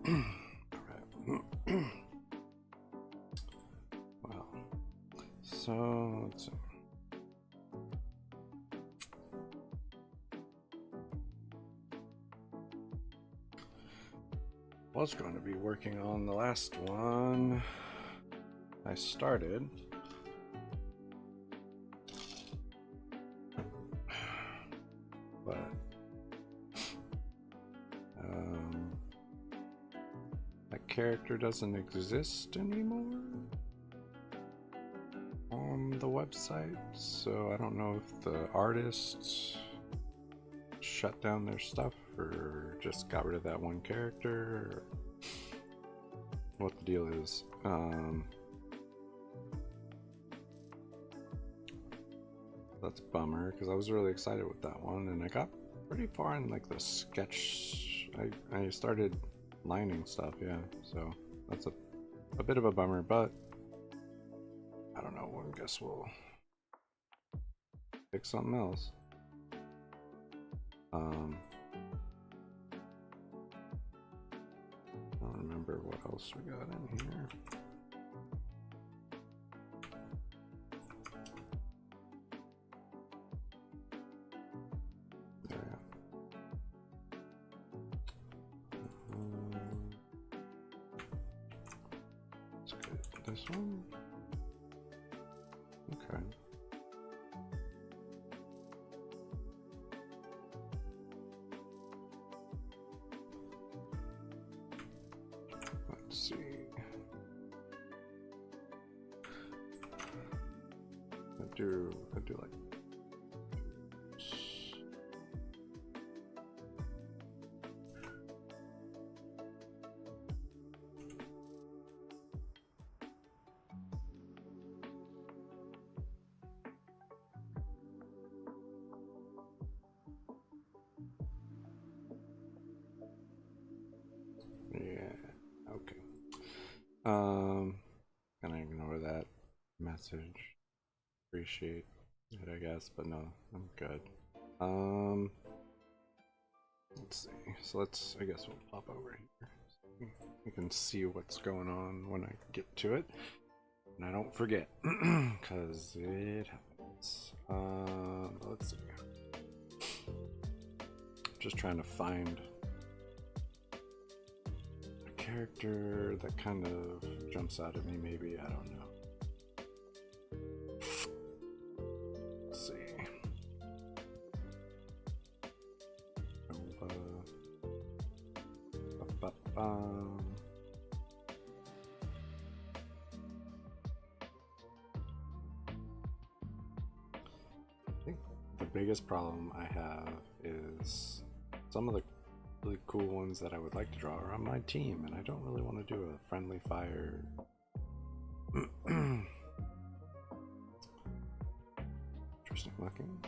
Alright. Well, so let's see. Was going to be working on the last one I started. But that character doesn't exist anymore on the website, so I don't know if the artists shut down their stuff or just got rid of that one character, or what the deal is. That's a bummer because I was really excited with that one, and I got pretty far in like the sketch. I started lining stuff, yeah, so that's a bit of a bummer, but I don't know, I guess we'll pick something else. I don't remember what else we got in here. This one? Okay. Let's see. I do like gonna ignore that message. Appreciate it, I guess, but no, I'm good. Let's see. So I guess we'll pop over here. So you can see what's going on when I get to it, and I don't forget, because it happens. Let's see. Just trying to find character that kind of jumps out at me, maybe, I don't know. Let's see. I think the biggest problem I have is some of the really cool ones that I would like to draw are on my team, and I don't really want to do a friendly fire. Interesting looking.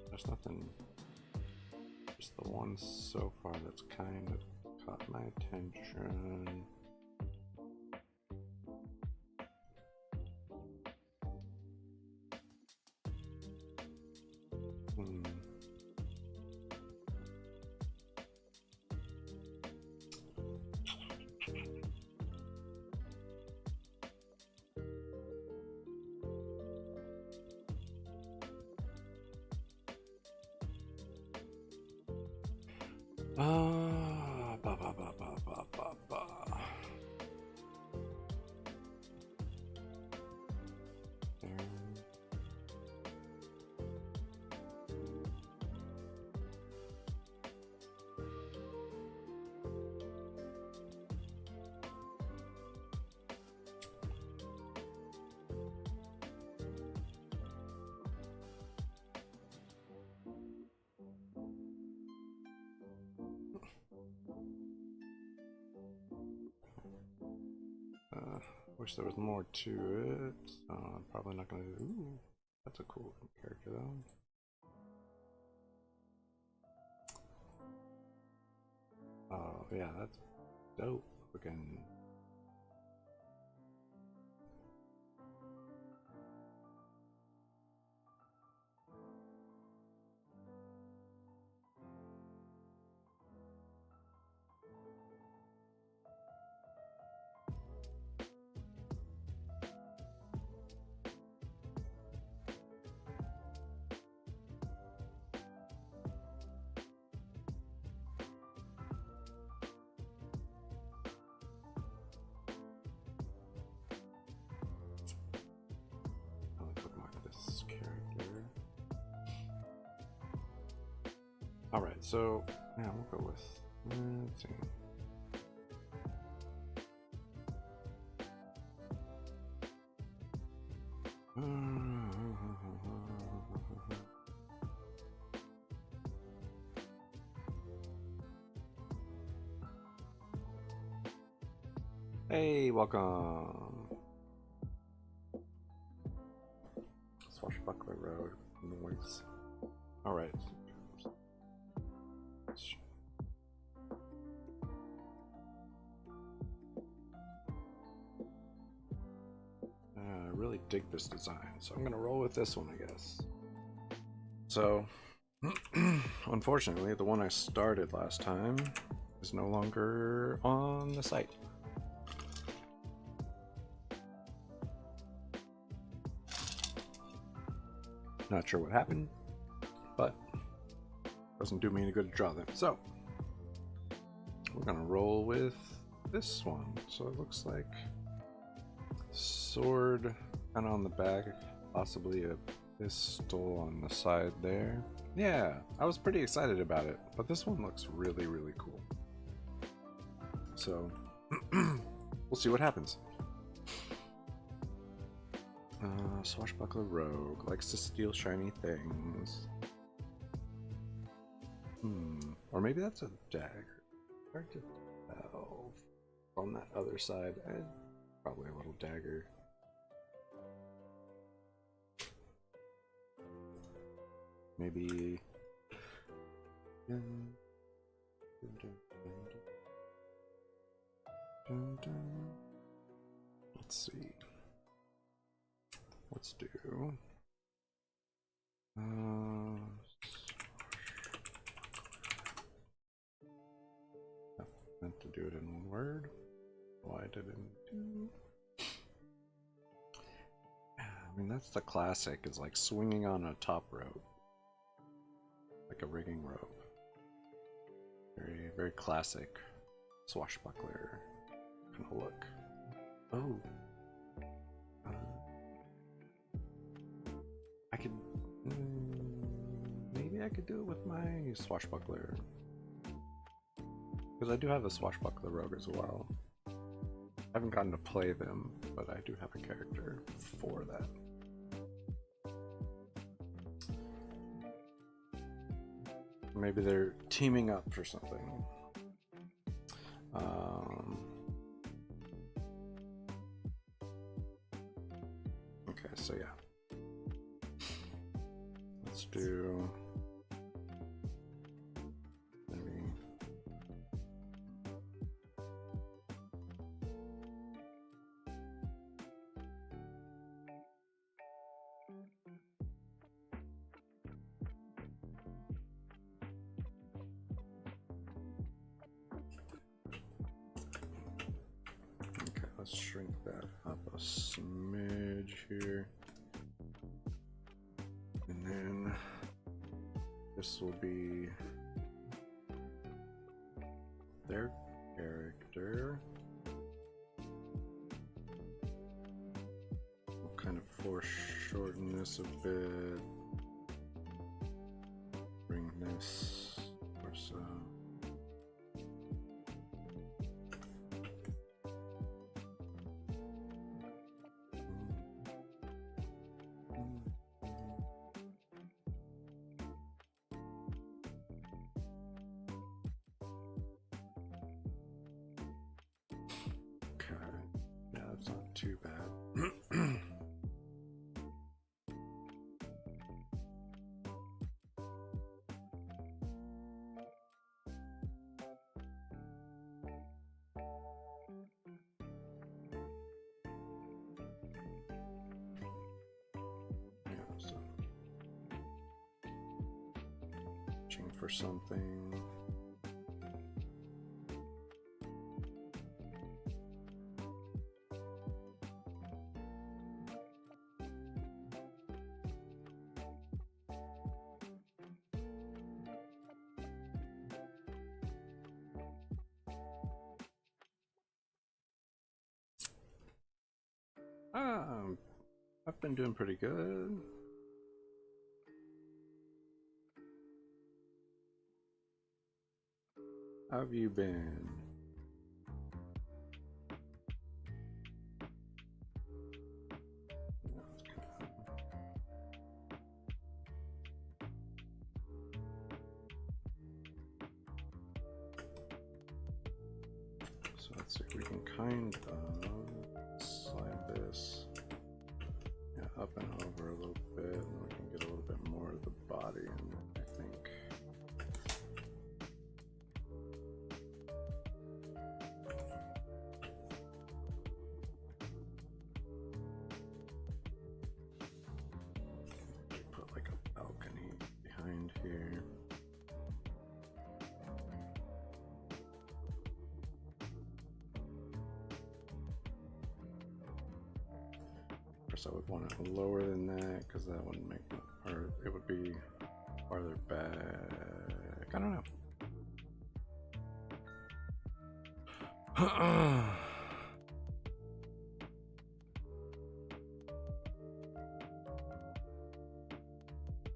There's nothing, just the one so far that's kind of caught my attention. Wish there was more to it. Probably not gonna do. Ooh, that's a cool character though. Oh yeah, that's dope looking. Alright, so yeah, we'll go with, let's see. Hey, welcome. Swashbuckler Rogue noise. Alright. I really dig this design, so I'm gonna roll with this one, I guess. So, unfortunately, the one I started last time is no longer on the site. Not sure what happened, but doesn't do me any good to draw them. So, we're gonna roll with this one. So it looks like sword kind of on the back, possibly a pistol on the side there. Yeah, I was pretty excited about it, but this one looks really, really cool. So, we'll see what happens. Swashbuckler Rogue likes to steal shiny things. Or maybe that's a dagger. Hard to tell. On that other side, probably a little dagger. Maybe. Let's see. Let's do. I meant to do it in one word. Why didn't do? I mean, that's the classic. Is like swinging on a top rope, like a rigging rope. Very, very classic swashbuckler kind of look. Oh. I could maybe I could do it with my swashbuckler, because I do have a swashbuckler rogue as well. I haven't gotten to play them, but I do have a character for that. Maybe they're teaming up for something. Okay, so yeah. Let's do maybe okay, let's shrink that up a smidge here. And then this will be their character. We'll kind of foreshorten this a bit. Bring this or so. Yeah, that's not too bad. For something. I've been doing pretty good. How have you been? So let's see if we can kind of slide this up and over a little bit, and we can get a little bit more of the body in there, I think. Put like a balcony behind here. I would want it lower than that because that wouldn't make it, or it would be farther back. I don't know.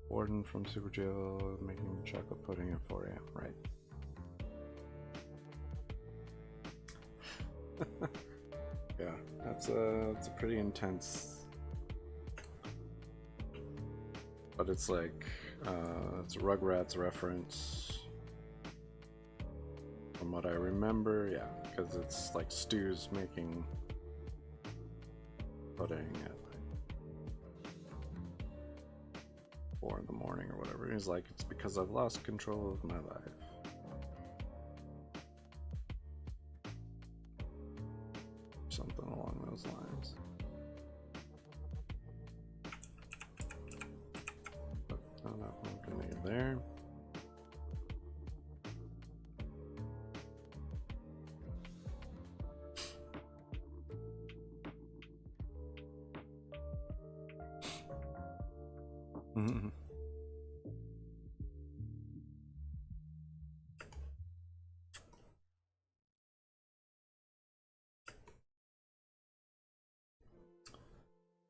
Warden from Super Jail making chocolate pudding at 4 a.m. Right. Yeah, that's a pretty intense. But it's like, it's a Rugrats reference from what I remember, yeah, because it's like Stu's making pudding at like 4 in the morning or whatever. He's like, it's because I've lost control of my life. Something along those lines. There.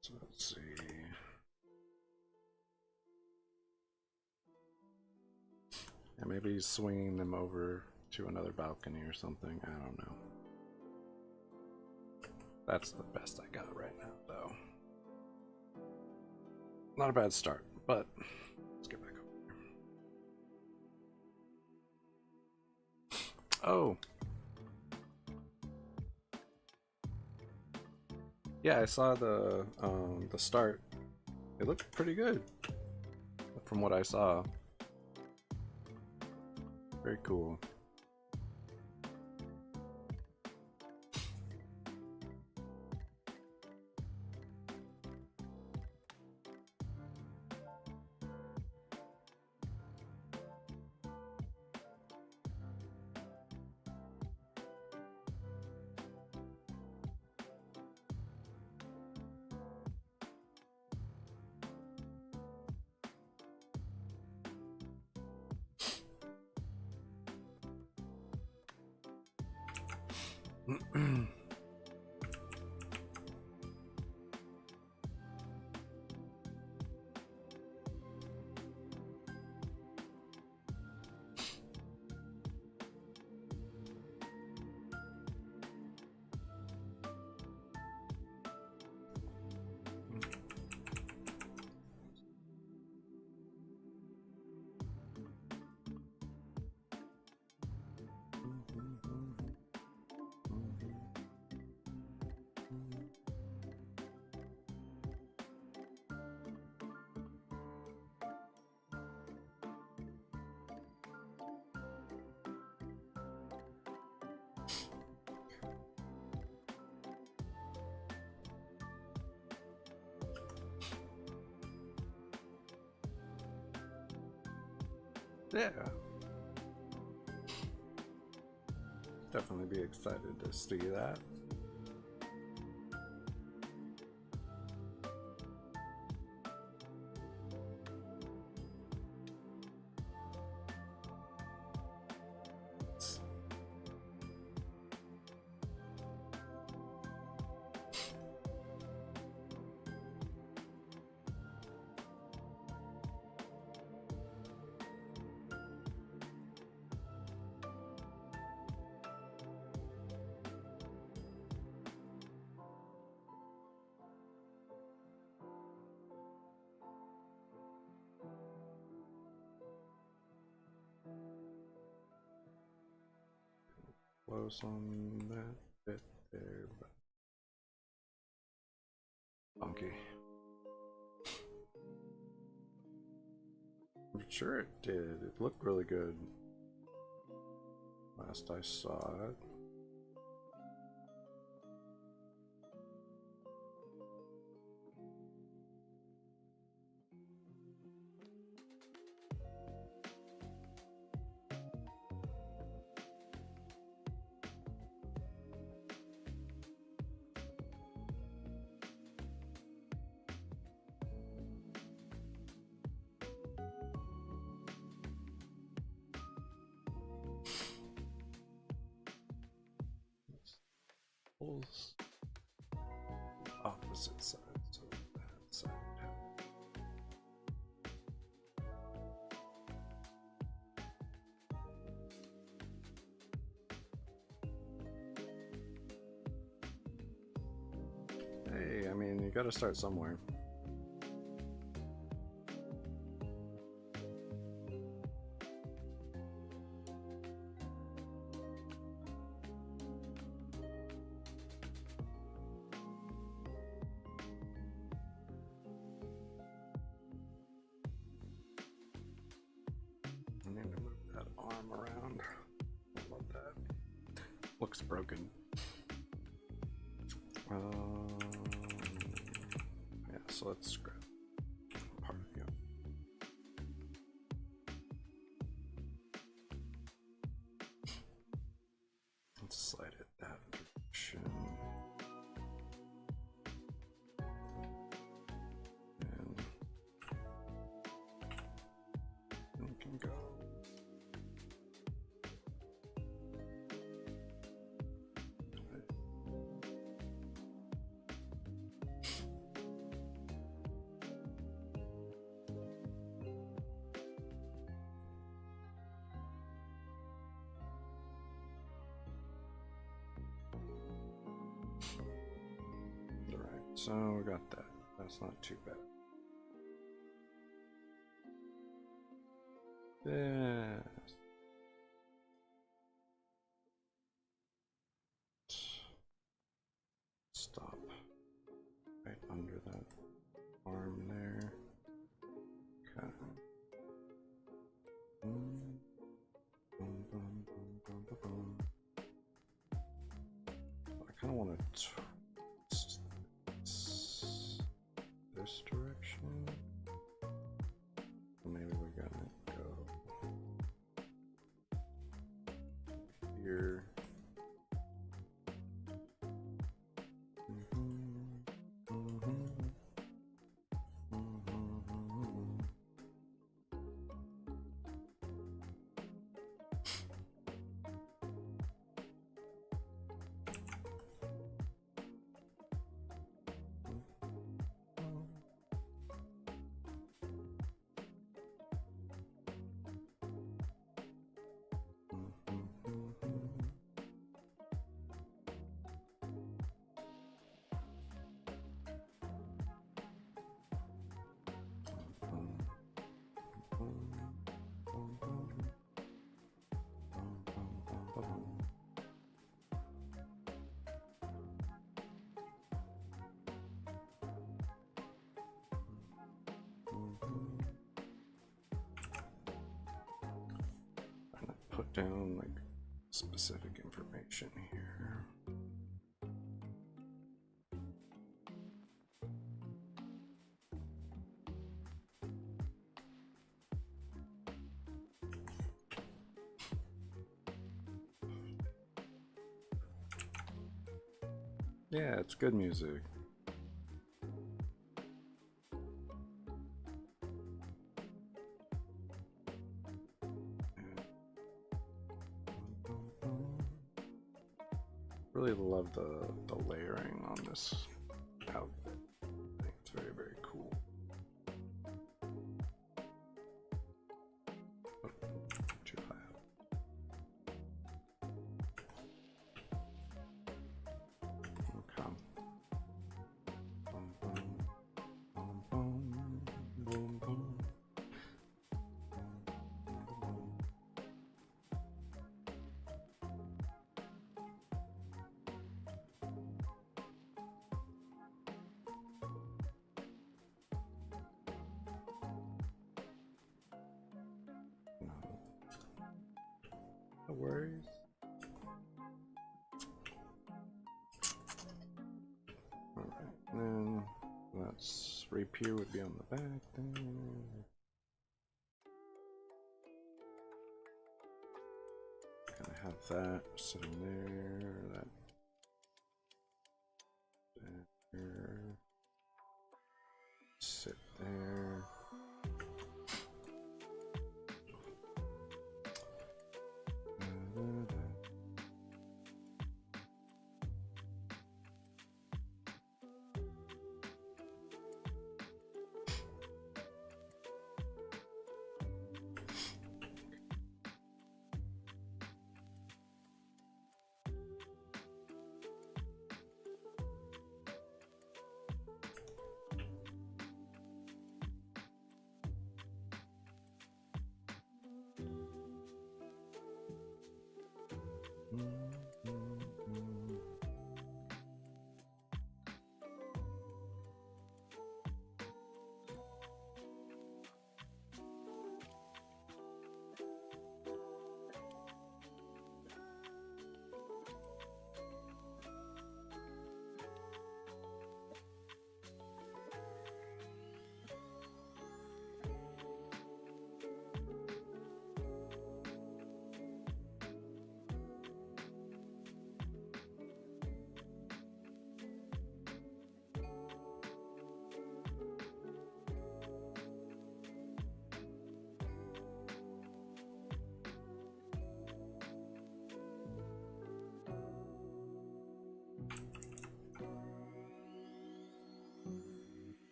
So let's see. Yeah, maybe he's swinging them over to another balcony or something. I don't know. That's the best I got right now, though. Not a bad start, but let's get back over here. Oh. Yeah, I saw the start. It looked pretty good from what I saw. Very cool. Yeah. Definitely be excited to see that. Close on that bit there, but funky. I'm sure it did. It looked really good last I saw it. Opposite sides of that side. Hey, I mean, you gotta start somewhere. I need to move that arm around. I love that. Looks broken. Yeah, so let's scrap part of you. Let's slide it that direction. And we can go. So we got that. That's not too bad. Yes. Stop right under that arm there. Okay. I kind of want to twist this direction. Maybe we're gonna go here. Put down like specific information here. Yeah, it's good music. Really love the layering on this outfit. I think it's very, very cool. Oh, too high up. Okay. Boom, boom, boom, boom, boom, boom. No worries. Alright, then that's rapier would be on the back there. Gonna have that sitting there, that there, sit there.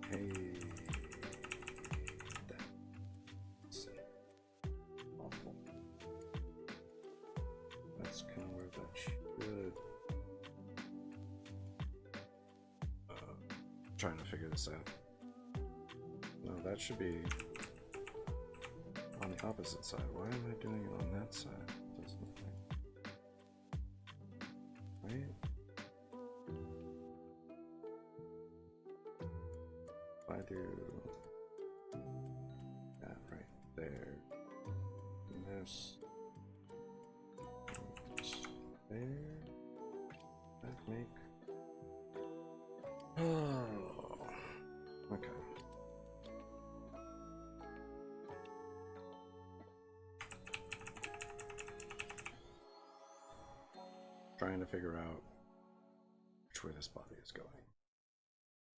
Hey, that's awful. That's kind of where that should. Trying to figure this out. No, that should be on the opposite side. Why am I doing it on that side? It doesn't look like. Right? If I do that right there, and this there, that make. Oh, okay. Trying to figure out which way this body is going.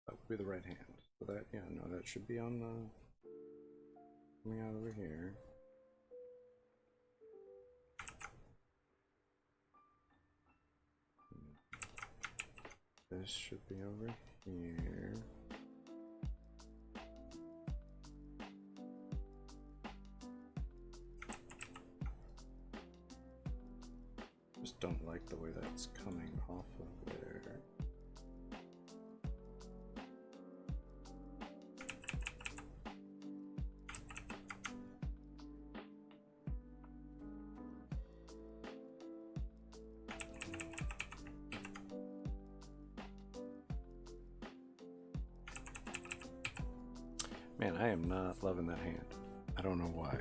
That would be the right hand. So that, yeah, no, that should be on the, coming out over here. This should be over here. Just don't like the way that's coming off of there. Man, I am not loving that hand. I don't know why.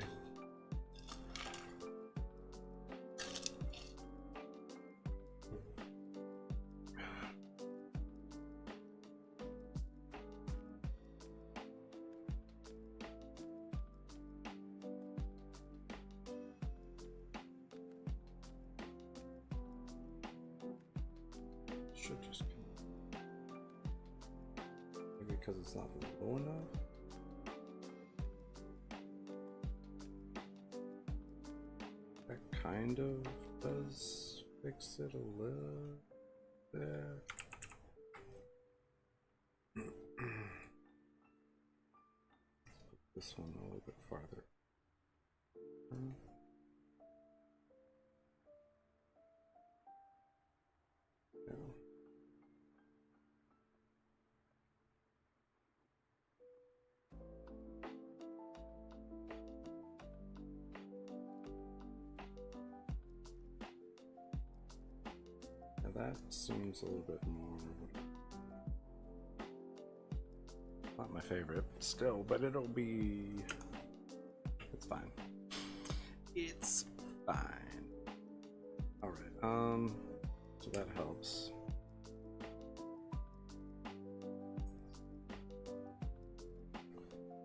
should just maybe because it's not low enough. That kind of does fix it a little bit. This one a little bit farther. Yeah. Now that seems a little bit more. Not my favorite still, but it'll be. It's fine. It's fine. Alright, so that helps.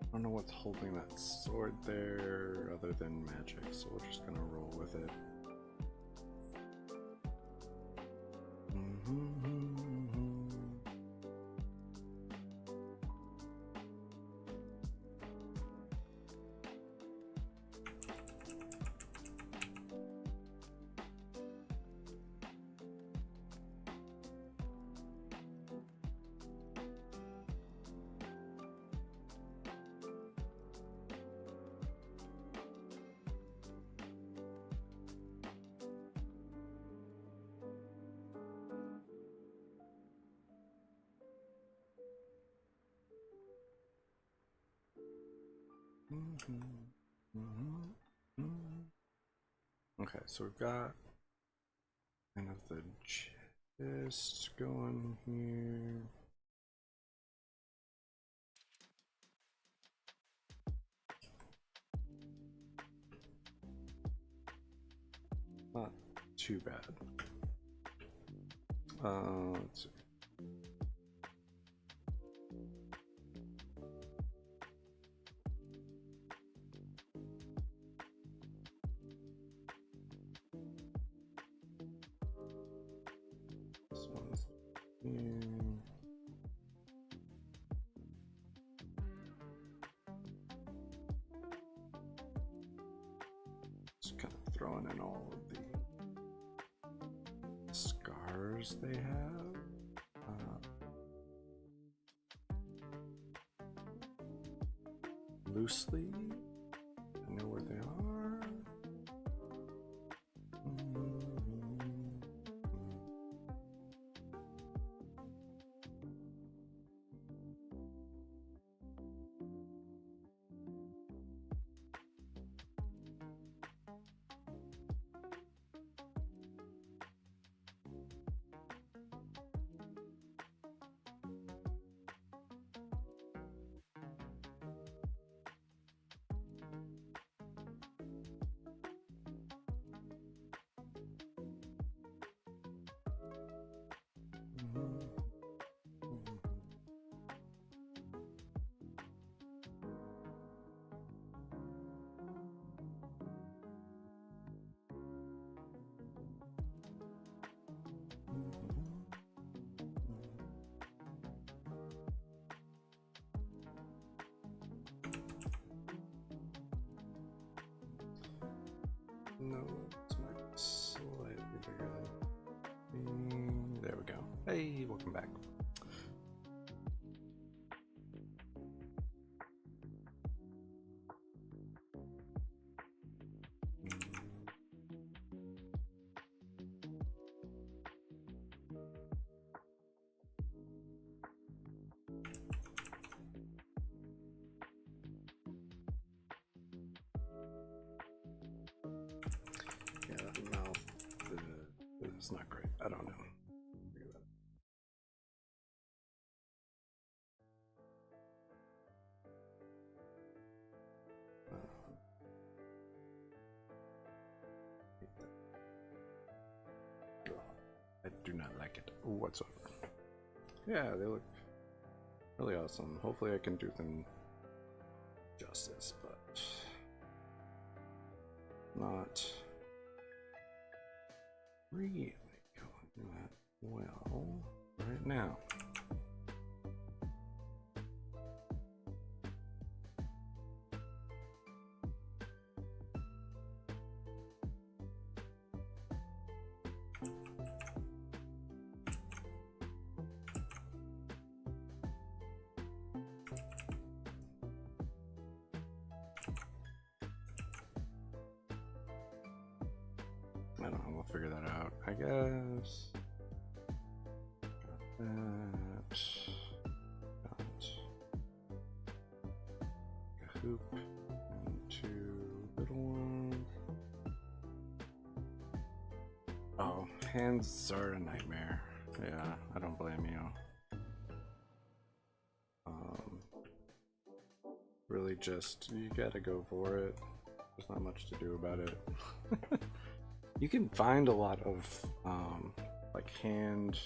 I don't know what's holding that sword there other than magic, so we're just gonna roll with it. Okay, so we've got kind of the gist going here. Not too bad. Let's see. This one's here. Just kind of throwing in all of the scars they have. Loosely, I know where they are. No, it's might be slightly bigger than. There we go. Hey, welcome back. Yeah, that mouth is not great. I don't know. I do not like it whatsoever. Yeah, they look really awesome. Hopefully I can do them justice, but not really going that well. right now. I don't know, we'll figure that out, I guess. Got a hoop and 2 little ones. Oh, hands are a nightmare. Yeah, I don't blame you. Really just, you gotta go for it. There's not much to do about it. You can find a lot of like hand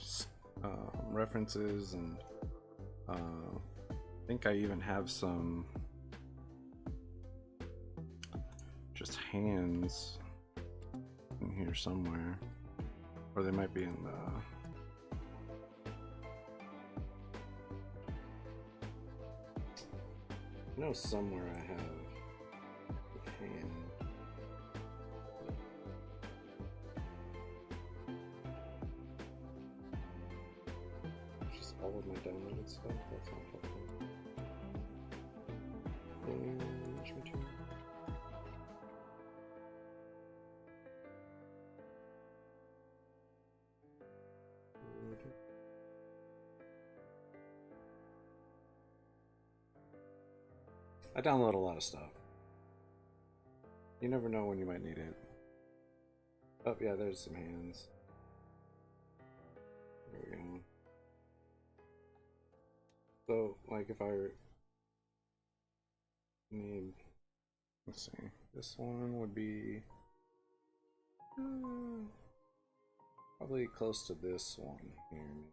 references, and I think I even have some just hands in here somewhere, or they might be in the I know somewhere I have a hand. Just all of my downloaded stuff. That's not helpful. Which material? I download a lot of stuff. You never know when you might need it. Oh yeah, there's some hands. There we go. So, like, if I need, let's see, this one would be probably close to this one here.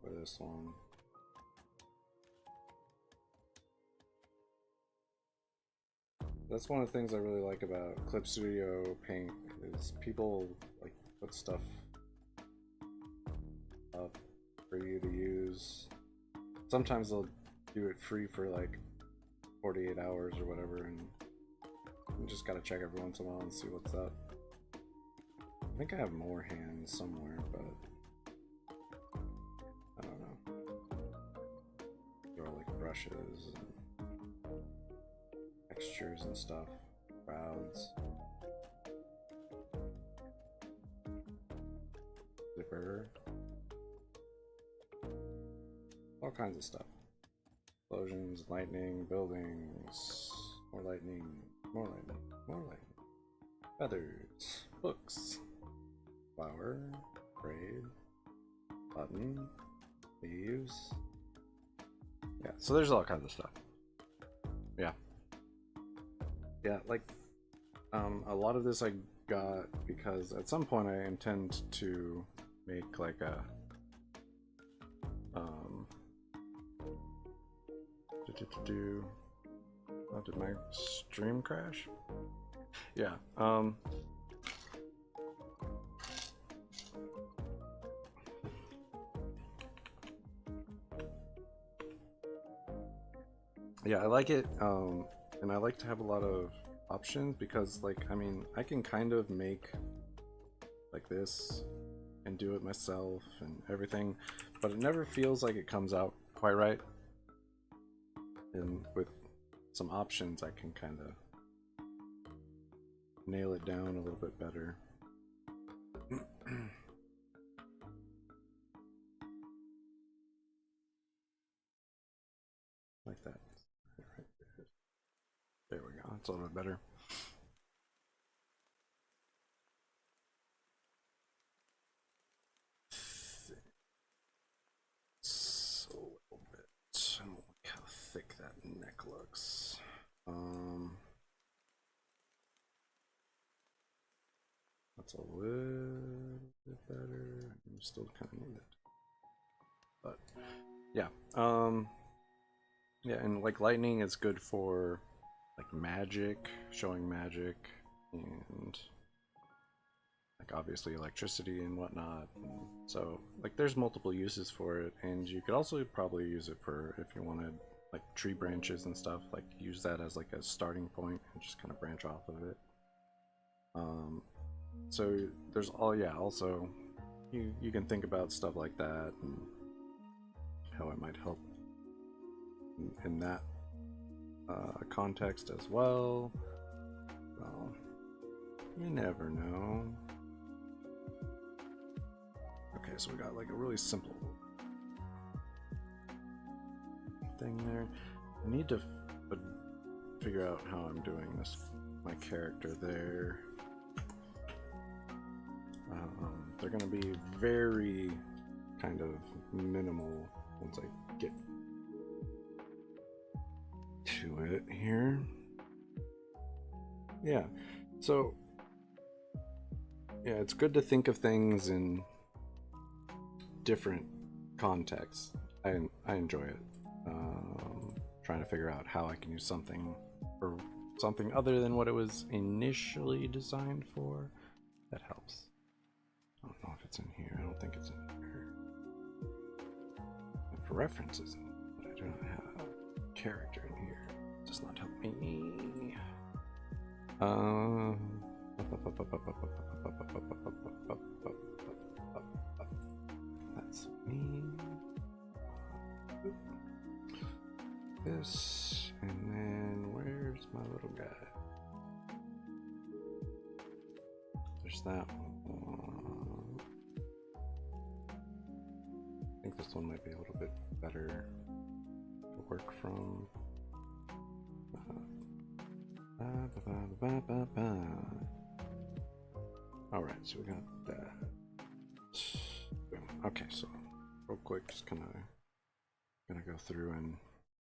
Or this one. That's one of the things I really like about Clip Studio Paint is people like put stuff up for you to use. Sometimes they'll do it free for like 48 hours or whatever, and you just gotta check every once in a while and see what's up. I think I have more hands somewhere, but I don't know. They're all like brushes and textures and stuff, crowds, zipper, all kinds of stuff. Explosions, lightning, buildings, more lightning, more lightning, more lightning, feathers, books, flower, braid, button, leaves. Yeah, so there's all kinds of stuff. Yeah. Yeah, like, a lot of this I got because at some point I intend to make like a, oh, did my stream crash? Yeah, yeah, I like it, and I like to have a lot of options because, like, I mean, I can kind of make like this and do it myself and everything, but it never feels like it comes out quite right. And with some options, I can kind of nail it down a little bit better. Like that. There we go. That's a little bit better. So a little bit. I don't like how thick that neck looks. That's a little bit better. I'm still kind of need it, but yeah. Yeah, and like lightning is good for like magic, showing magic, and like like obviously electricity and whatnot. And so like there's multiple uses for it, and you could also probably use it for if you wanted like tree branches and stuff, like use that as like a starting point and just kind of branch off of it. So there's also you can think about stuff like that and how it might help in that context as well. Well, you never know. Okay, so we got like a really simple thing there. I need to figure out how I'm doing this. My character there. They're gonna be very kind of minimal once I get to it here. Yeah, so yeah, it's good to think of things in different contexts. I enjoy it. Trying to figure out how I can use something or something other than what it was initially designed for. That helps. I don't know if it's in here. I don't think it's in here. And for references, but I do not have a character in here. It does not help me. That's me. This, and then where's my little guy? There's that one. I think this one might be a little bit better to work from. Alright, so we got that. Okay, so real quick, just kind of gonna go through and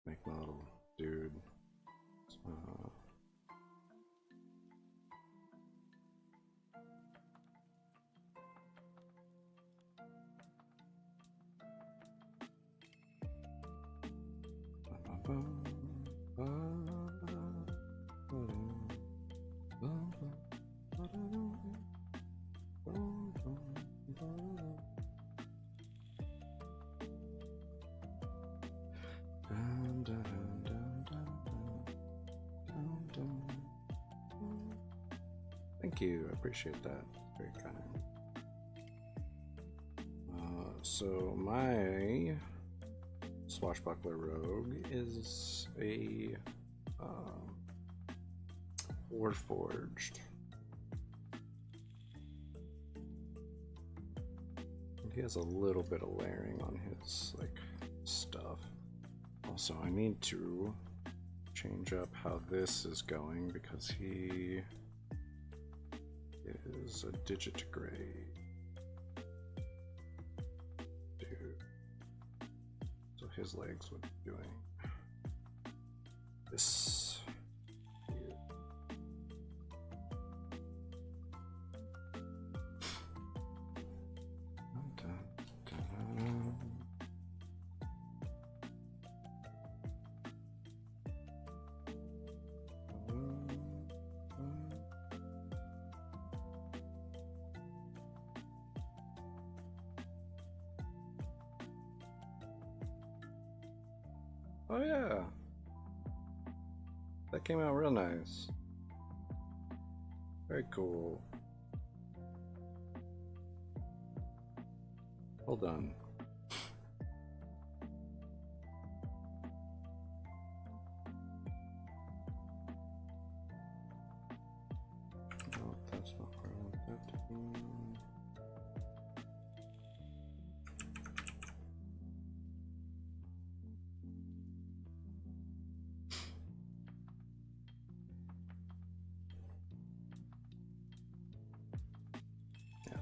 make my little dude. Thank you, I appreciate that. Very kind. So my Swashbuckler Rogue is a Warforged. And he has a little bit of layering on his like stuff. Also, I need to change up how this is going because he is a digitigrade dude. So his legs would be doing this here. Oh yeah, that came out real nice. Very cool. Hold on. Oh, that's not where I want that to be.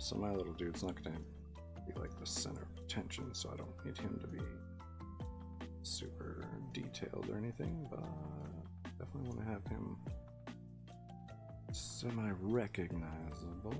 So my little dude's not gonna be like the center of attention, so I don't need him to be super detailed or anything, but definitely want to have him semi-recognizable.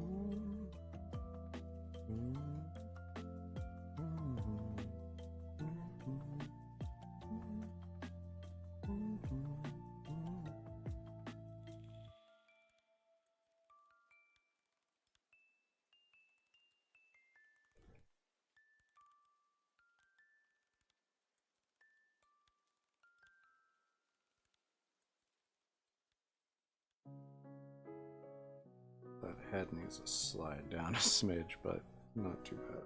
head needs to slide down a smidge, but not too bad.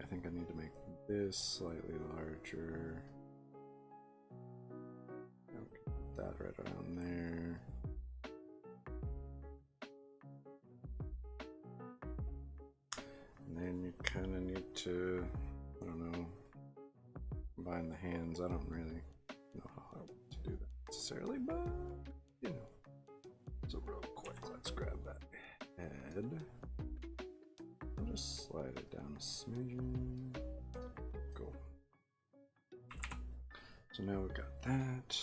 I think I need to make this slightly larger. Okay, put that right around there. And then you kind of need to, I don't know, combine the hands. I don't really know how I want to do that necessarily, but you know. So real quick, let's grab that head. I'll just slide it down a smidgen. Cool. So now we've got that.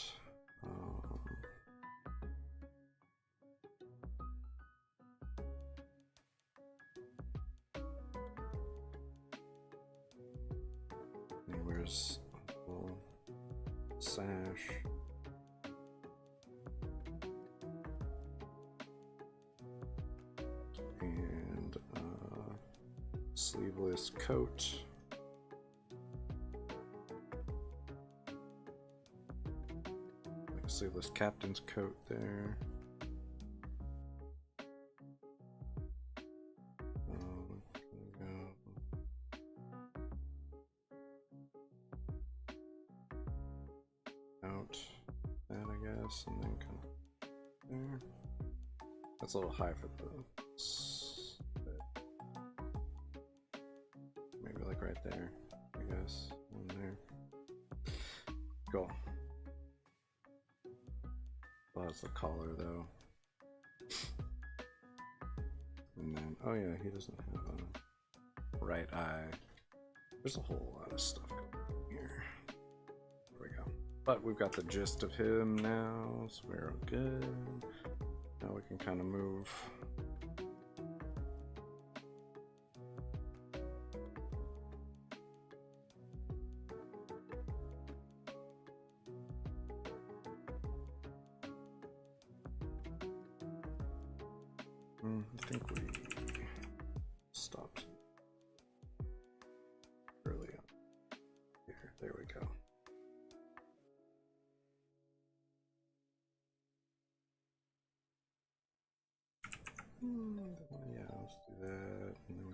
Where's a little sash? And sleeveless coat. Like a sleeveless captain's coat there. Out that, I guess, and then kind of there. That's a little high for the maybe like right there, I guess. In there. Cool. Well, that's the collar though. And then, oh yeah, he doesn't have a right eye. There's a whole lot of stuff going on here. There we go. But we've got the gist of him now, so we're all good. Now we can kind of move. I think we stopped early on here. There we go. Yeah, let's do that. And then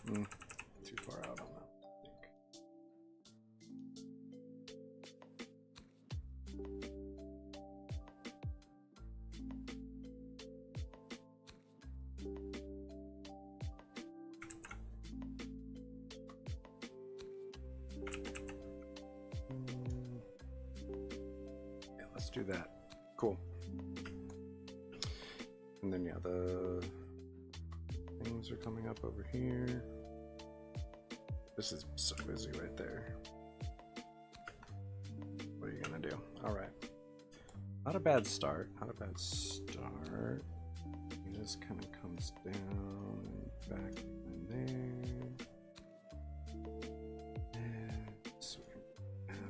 we too far out on that, I think. Yeah, let's do that. Cool. And then, yeah, the things are coming up over here. This is so busy right there. What are you gonna do? All right. Not a bad start. Not a bad start. It just kind of comes down and back in there. And so we can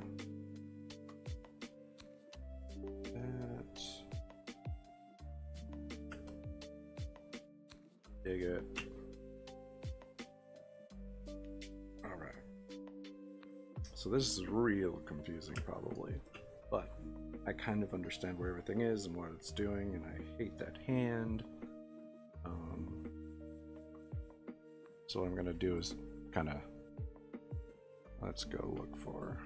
that. Dig it. All right. So this is real confusing probably, but I kind of understand where everything is and what it's doing, and I hate that hand. So what I'm gonna do is kind of, let's go look for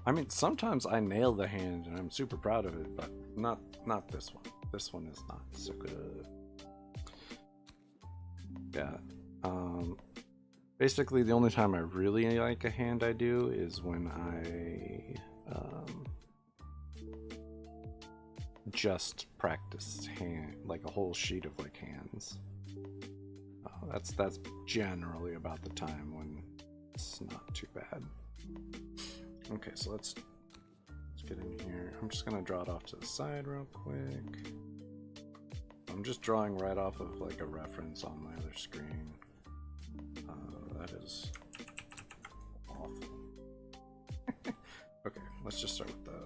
I mean, sometimes I nail the hand and I'm super proud of it, but not this one. This one is not so good. Yeah. Basically, the only time I really like a hand I do is when I just practice hand, like a whole sheet of like hands. That's generally about the time when it's not too bad. Okay, so let's get in here. I'm just gonna draw it off to the side real quick. I'm just drawing right off of like a reference on my other screen. That is awful. Okay, let's just start with the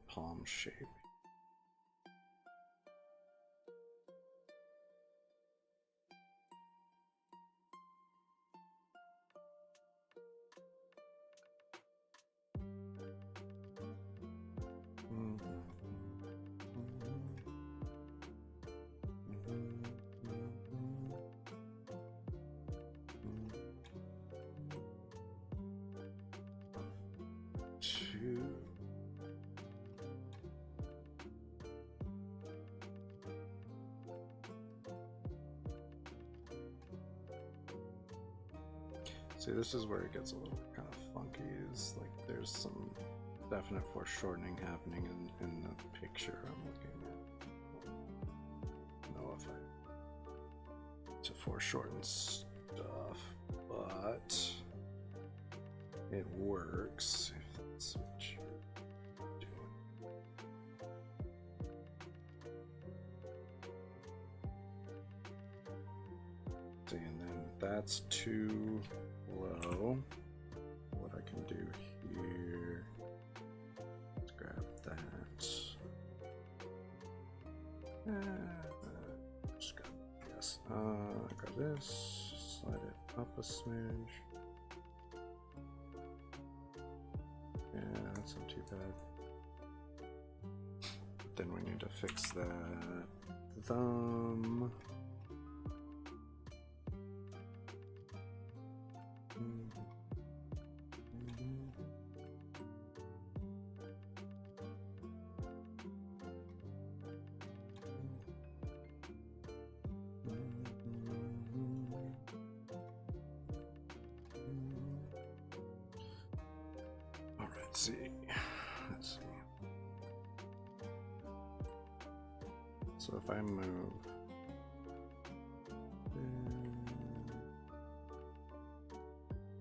palm shape. See, this is where it gets a little kind of funky, is like there's some definite foreshortening happening in the picture I'm looking at. I don't know if I to foreshorten stuff, but it works if that's what you're doing. See, and then that's too low. What I can do here, let's grab that. Just grab, yes. Grab this, slide it up a smidge. Yeah, that's not too bad. But then we need to fix that thumb. Let's see. So if I move,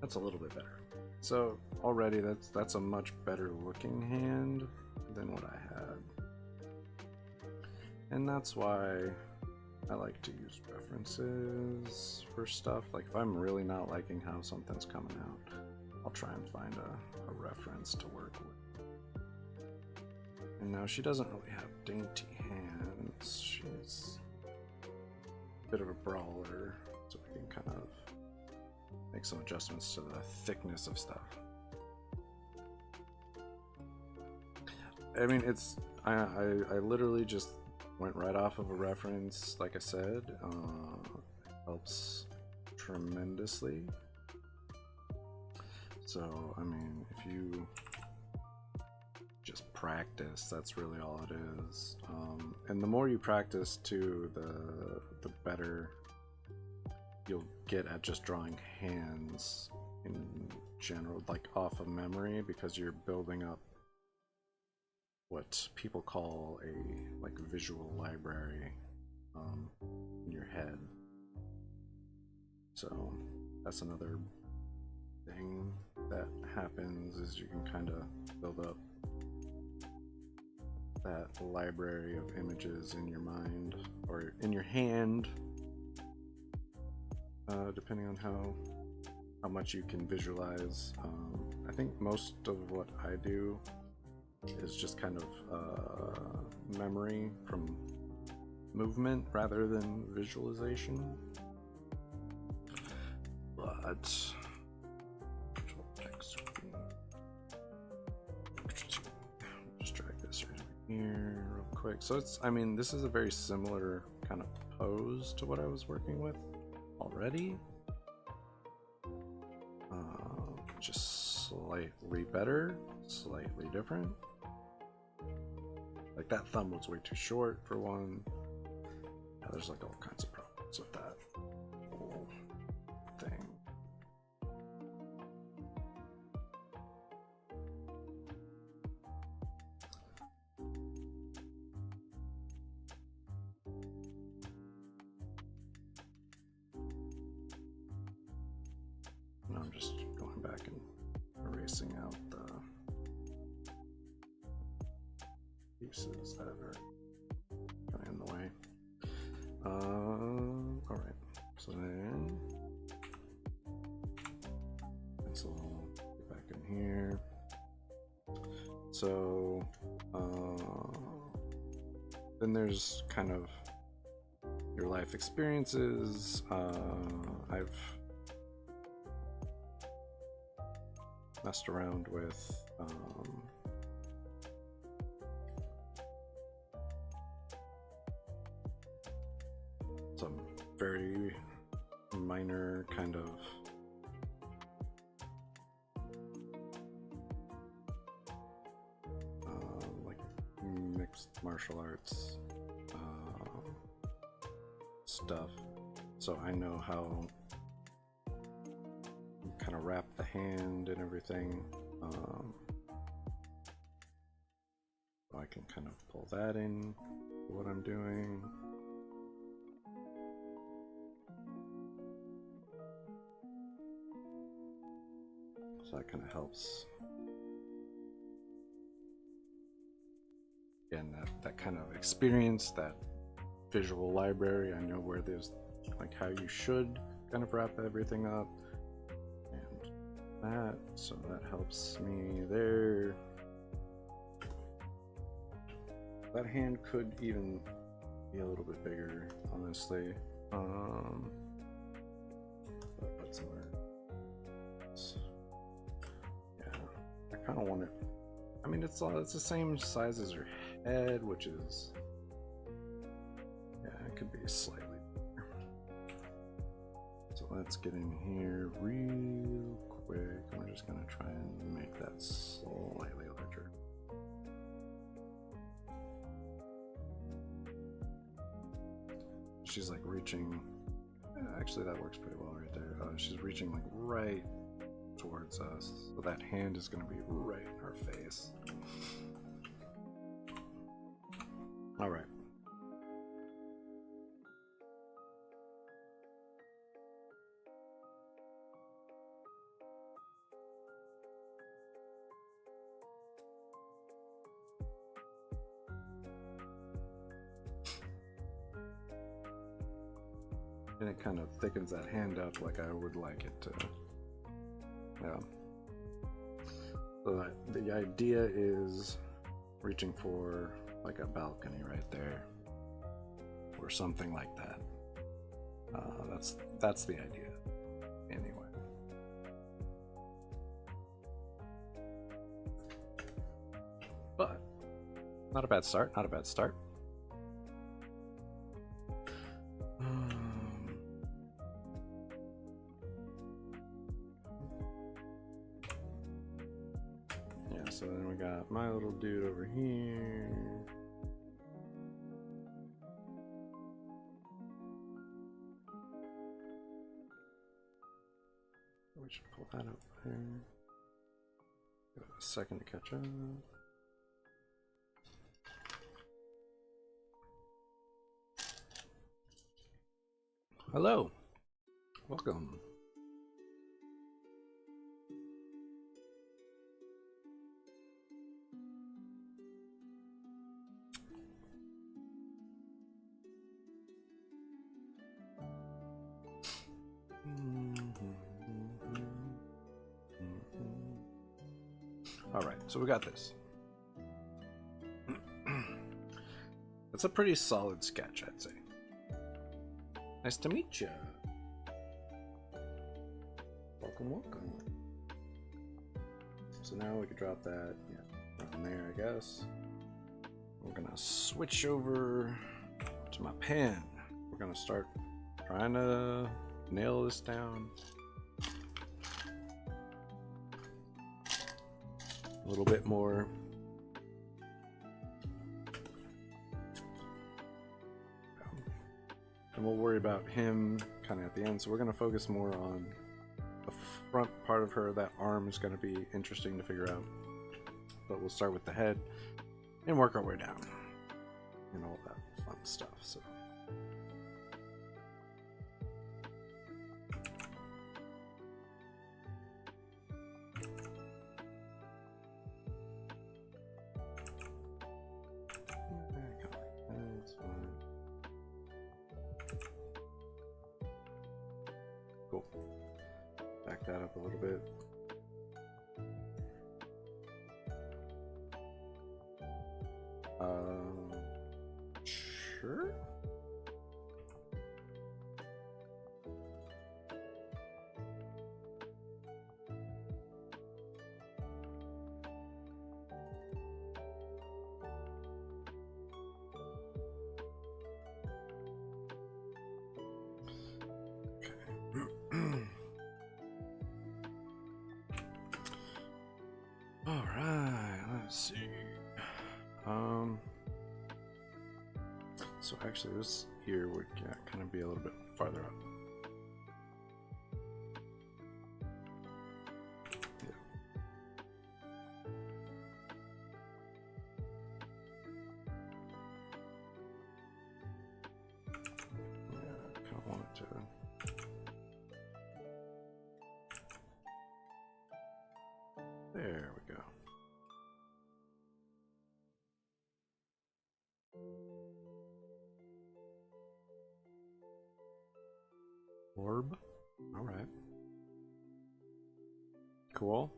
that's a little bit better. So already that's a much better looking hand than what I had. And that's why I like to use references for stuff. Like if I'm really not liking how something's coming out, I'll try and find a reference to work with. And now she doesn't really have dainty hands. She's a bit of a brawler, so we can kind of make some adjustments to the thickness of stuff. I mean, it's I literally just went right off of a reference, like I said. Helps tremendously. So, I mean, if you just practice, that's really all it is. And the more you practice too, the better you'll get at just drawing hands in general, like off of memory, because you're building up what people call a like visual library in your head. So that's another thing that happens, is you can kind of build up that library of images in your mind or in your hand, depending on how much you can visualize. I think most of what I do is just kind of memory from movement rather than visualization. But just drag this right here real quick. So it's, I mean, this is a very similar kind of pose to what I was working with already. Just slightly better, slightly different. Like that thumb was way too short for one. Yeah, there's like all kinds of problems with that whole thing. I'm just going back and erasing out the pieces that are kind of in the way. All right, so then pencil, get back in here. So then there's kind of your life experiences. I've messed around with some very minor kind of like mixed martial arts stuff, so I know how kind of wrap the hand and everything. So I can kind of pull that in to what I'm doing. So that kind of helps. Again, that kind of experience, that visual library, I know where there's like how you should kind of wrap everything up and that, so that helps me there. That hand could even be a little bit bigger, honestly. But somewhere else. Yeah, I kind of want it. I mean, it's the same size as your head, which is, yeah, it could be slightly bigger. So let's get in here real quick. We're just gonna try and make that slightly larger. She's like reaching, actually that works pretty well right there. She's reaching like right towards us, so that hand is going to be right in her face. All right. And it kind of thickens that hand up like I would like it to. Yeah. So the idea is reaching for like a balcony right there, or something like that. That's the idea. Anyway. But not a bad start. Not a bad start. So then we got my little dude over here. We should pull that up there. Give it a second to catch up. Hello. Welcome. All right, so we got this. That's a pretty solid sketch, I'd say. Nice to meet you. Welcome, welcome. So now we could drop that, yeah, down there, I guess. We're gonna switch over to my pen. We're gonna start trying to nail this down. A little bit more. And we'll worry about him kind of at the end. So we're going to focus more on the front part of her. That arm is going to be interesting to figure out. But we'll start with the head and work our way down. And all that fun stuff. So. back that up a little bit. Sure. All right, let's see. So actually this here would kind of be a little bit farther up. Yeah, I kind of want it to. There we go. Orb. All right. Cool.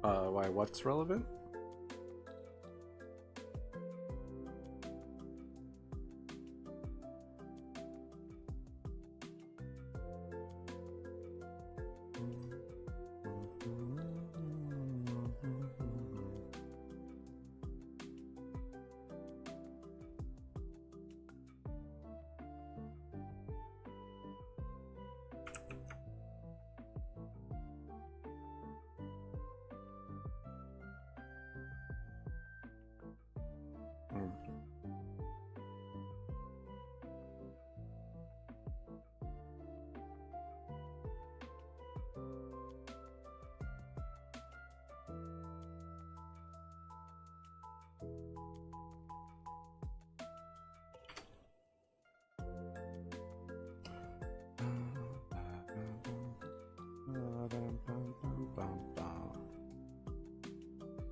Why? What's relevant?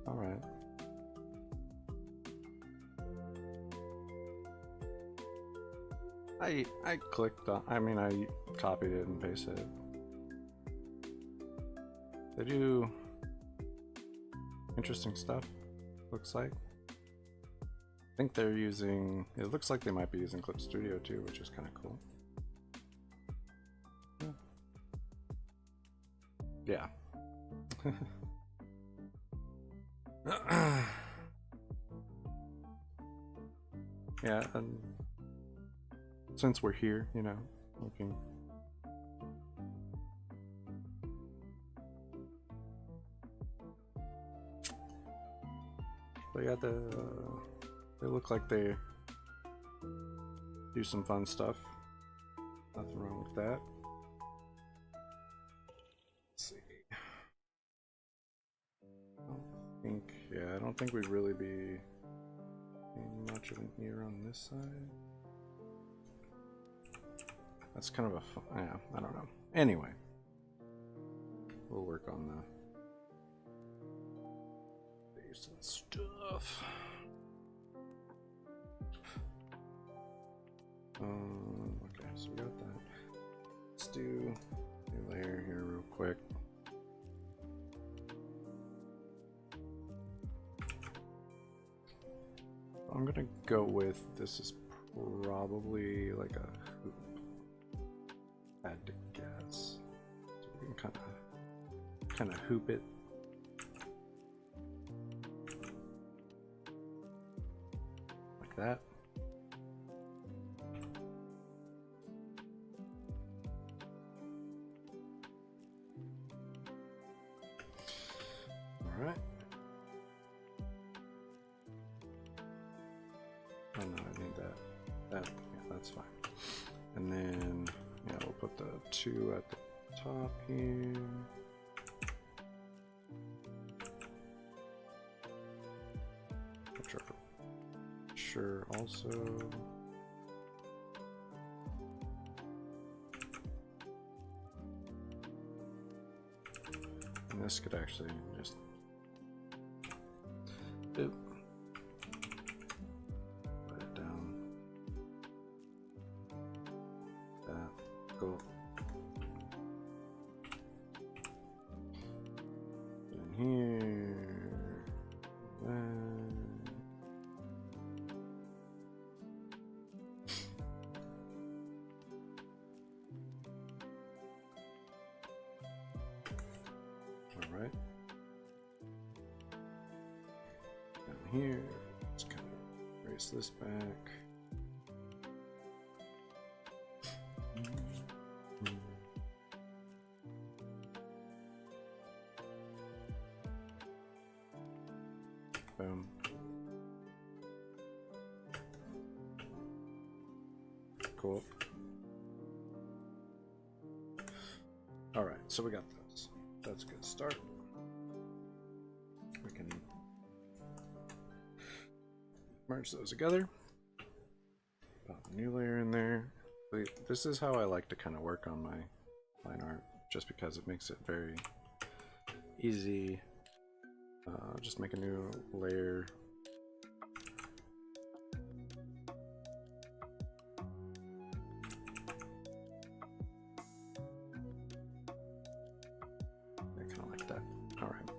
All right. I clicked on, I mean, I copied it and pasted it. They do interesting stuff, looks like. I think they're using, it looks like they might be using Clip Studio too, which is kind of cool. Yeah. Yeah, and since we're here, you know, looking. But yeah, they look like they do some fun stuff. Nothing wrong with that. Let's see. I don't think we'd really be much of an ear on this side. That's kind of a fun, yeah, I don't know. Anyway, we'll work on the base and stuff. Okay, so we got that. Let's do a layer here real quick. I'm gonna go with, this is probably like a hoop. I had to guess. So we can kind of hoop it. Like that. All right. Oh no, I need that. Yeah, that's fine. And then, yeah, we'll put the 2 at the top here. Which are sure also. this could actually just put it down. That cool. In here. Alright. Down here, let's kind of erase this back. Boom. Cool. Alright, so we got those. That's a good start. We can merge those together. Pop a new layer in there. This is how I like to kind of work on my line art, just because it makes it very easy. Just make a new layer. I kind of like that. All right.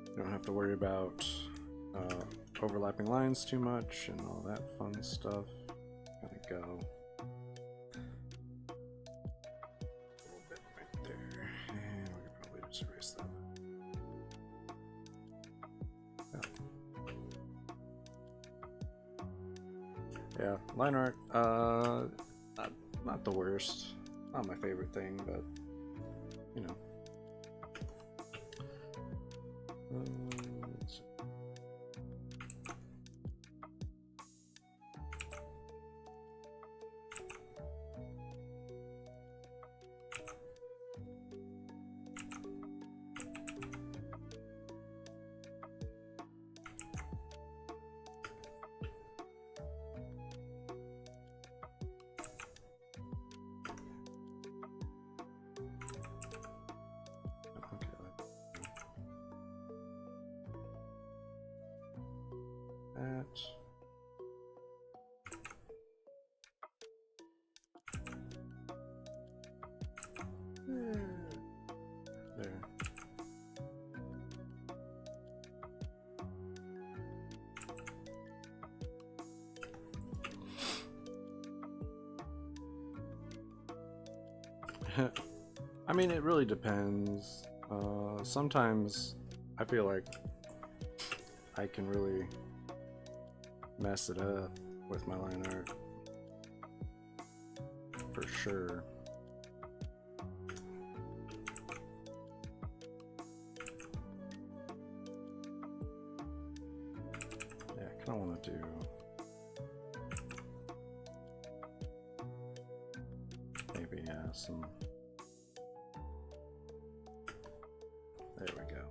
You don't have to worry about overlapping lines too much and all that fun stuff. Gotta go. Erase that. Yeah, line art, not the worst. Not my favorite thing, but you know. Let's see. There. I mean, it really depends. Sometimes I feel like I can really mess it up with my line art, for sure. Yeah, I kind of want to do maybe some. There we go.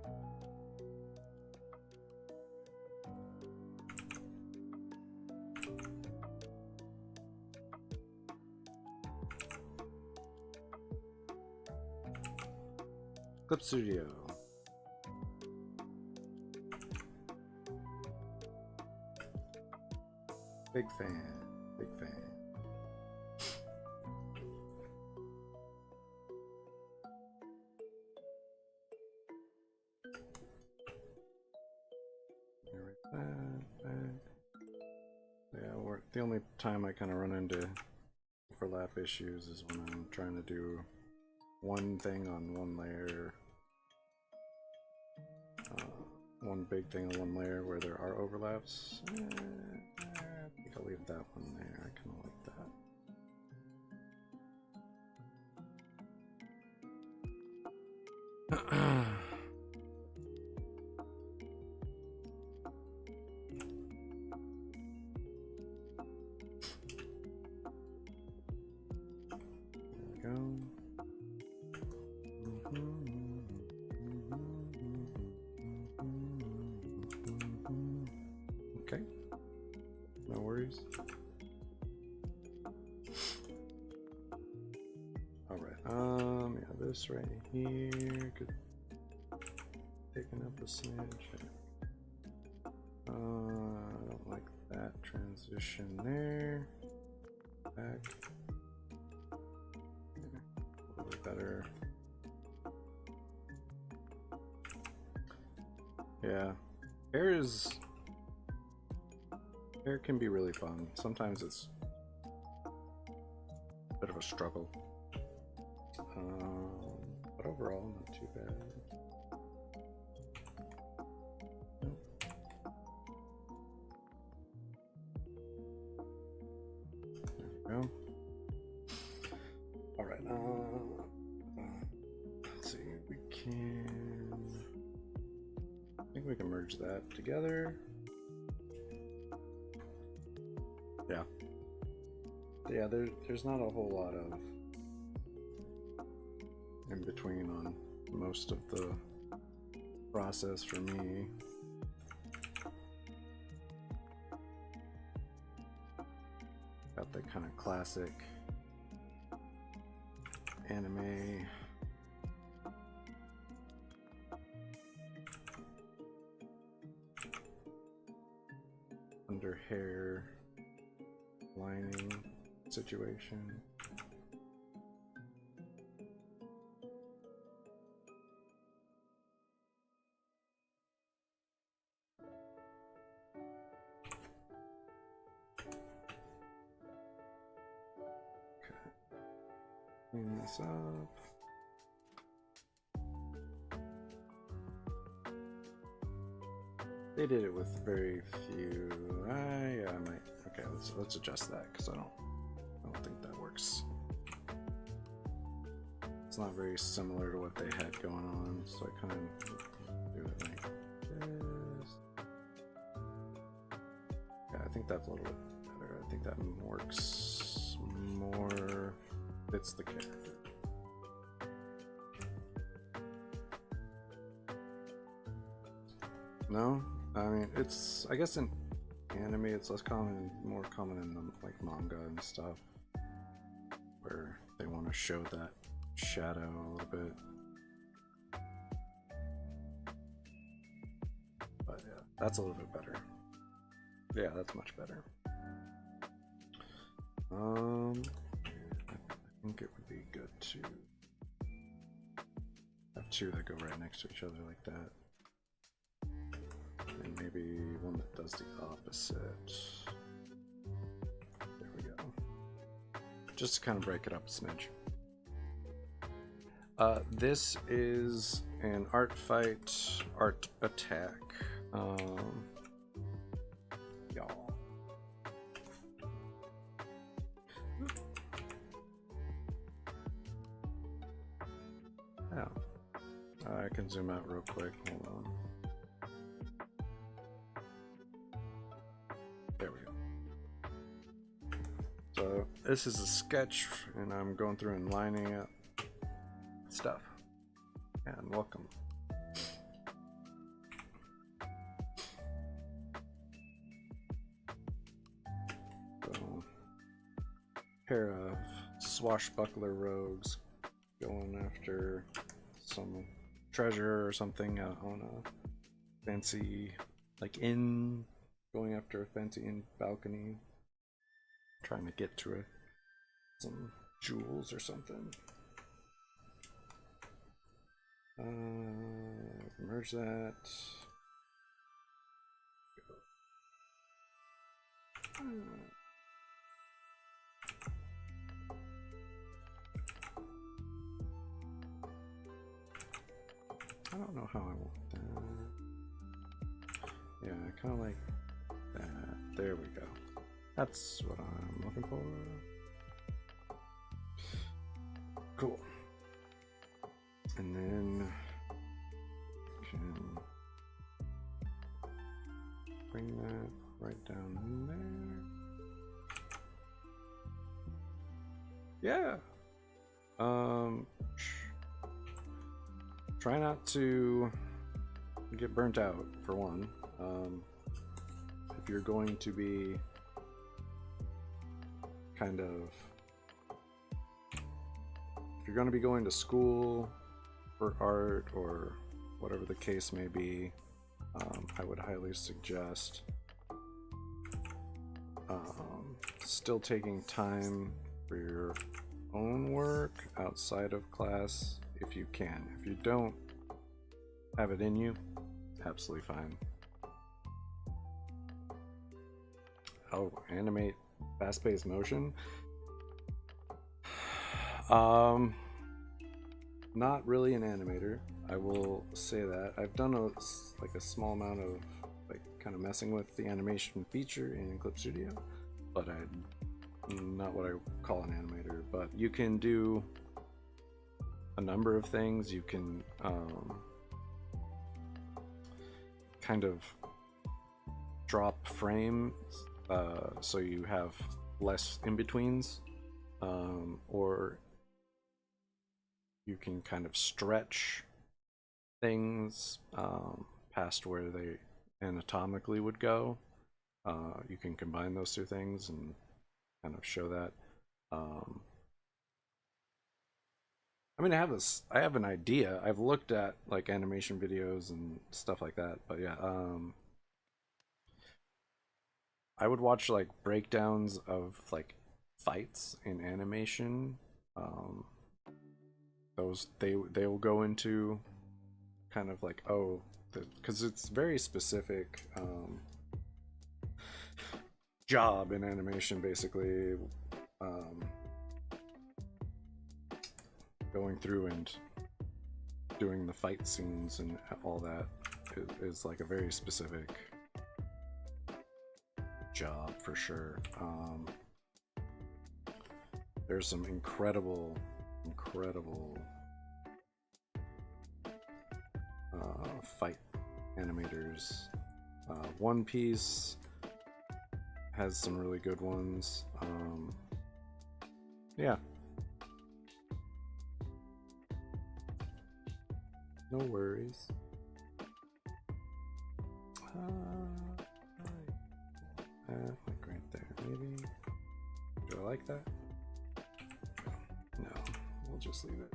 Clip Studio. Big fan, big fan. Yeah, the only time I kind of run into overlap issues is when I'm trying to do one thing on one layer, one big thing on one layer where there are overlaps. I think I'll leave that one there. I kind of like that. Okay, no worries. All right, yeah, this right here. Good. Taking up a smidge. I don't like that transition there. Back. A little bit better. Yeah. Hair can be really fun. Sometimes it's a bit of a struggle. But overall, not too bad. There we go. All right. Let's see. I think we can merge that together. Yeah. Yeah. There's not a whole lot of in between on most of the process for me. Got the kind of classic anime under hair lining situation. Clean this up. They did it with very few. Yeah, I might. Okay, let's adjust that because I don't think that works. It's not very similar to what they had going on, so I kind of do it like this. Yeah, I think that's a little bit better. I think that works more. Fits the character. No, I mean I guess in anime it's less common, more common in like manga and stuff, where they want to show that shadow a little bit. But yeah, that's a little bit better. Yeah, that's much better. I think it would be good to have two that go right next to each other like that. And maybe one that does the opposite. There we go. Just to kind of break it up a smidge. This is an art fight, art attack. Y'all. Yeah. I can zoom out real quick. Hold on. There we go. So this is a sketch, and I'm going through and lining up stuff. And welcome. So, pair of swashbuckler rogues going after some treasure or something on a fancy, like inn, going after a fancy inn balcony, trying to get to some jewels or something. Merge that. I don't know how I want that. Yeah, I kind of like that. There we go. That's what I'm looking for. Cool. And then can bring that right down there. Yeah. Try not to get burnt out, for one. If you're going to be kind of if you're going to be going to school for art or whatever the case may be, I would highly suggest still taking time for your own work outside of class if you can. If you don't have it in you, absolutely fine. Oh, animate fast-paced motion. Not really an animator, I will say that. I've done a small amount of kind of messing with the animation feature in Clip Studio, but I'm not what I call an animator. But you can do a number of things. You can kind of drop frames so you have less in-betweens, or you can kind of stretch things past where they anatomically would go. You can combine those two things and kind of show that. I mean, I have an idea. I've looked at like animation videos and stuff like that, but yeah, I would watch like breakdowns of like fights in animation. Those they will go into kind of like, oh, because it's very specific job in animation, basically. Going through and doing the fight scenes and all that is like a very specific job for sure. There's some incredible fight animators. One Piece has some really good ones. Yeah. No worries. Like right there, maybe. Do I like that? No, we'll just leave it.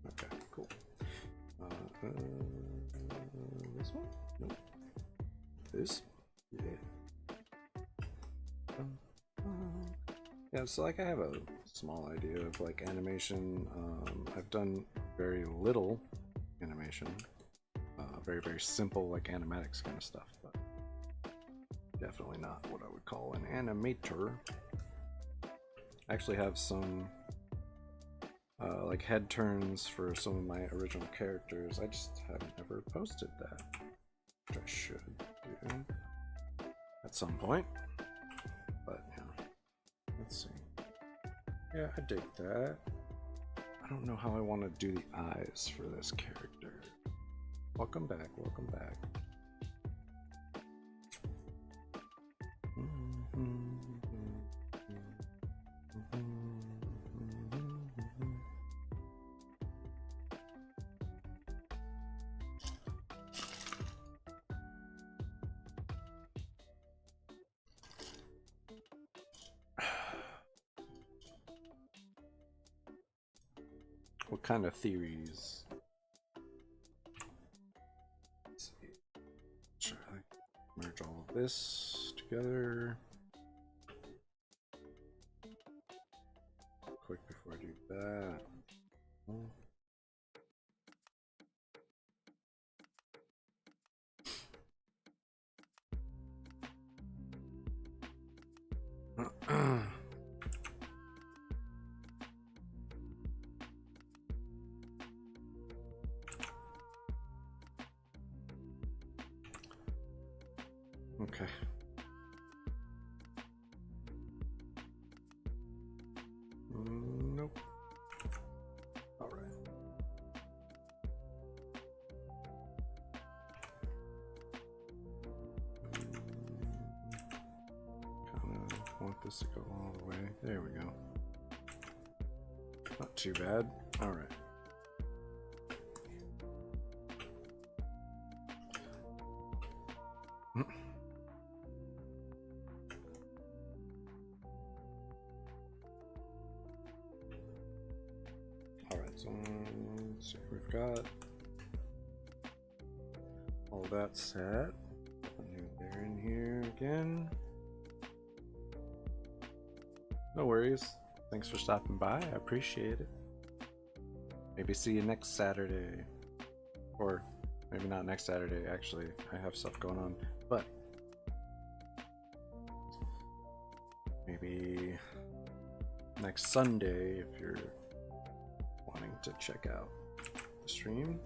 Okay, cool. This one? Nope. This? Yeah. Yeah, so like I have a small idea of like animation. I've done very little animation, very simple like animatics kind of stuff, but definitely not what I would call an animator. I actually have some like head turns for some of my original characters. I just haven't ever posted that, which I should do at some point. But yeah, let's see. Yeah, I dig that. I don't know how I want to do the eyes for this character. Welcome back, welcome back. What kind of theories? Let's see. Should I merge all of this together? Quick before I do that. Okay. Nope. All right. Kind of want this to go all the way. There we go. Not too bad. All right. So let's see, we've got all that set. They're in here again. No worries. Thanks for stopping by. I appreciate it. Maybe see you next Saturday. Or maybe not next Saturday, actually. I have stuff going on. But maybe next Sunday if you're wanting to check out the stream.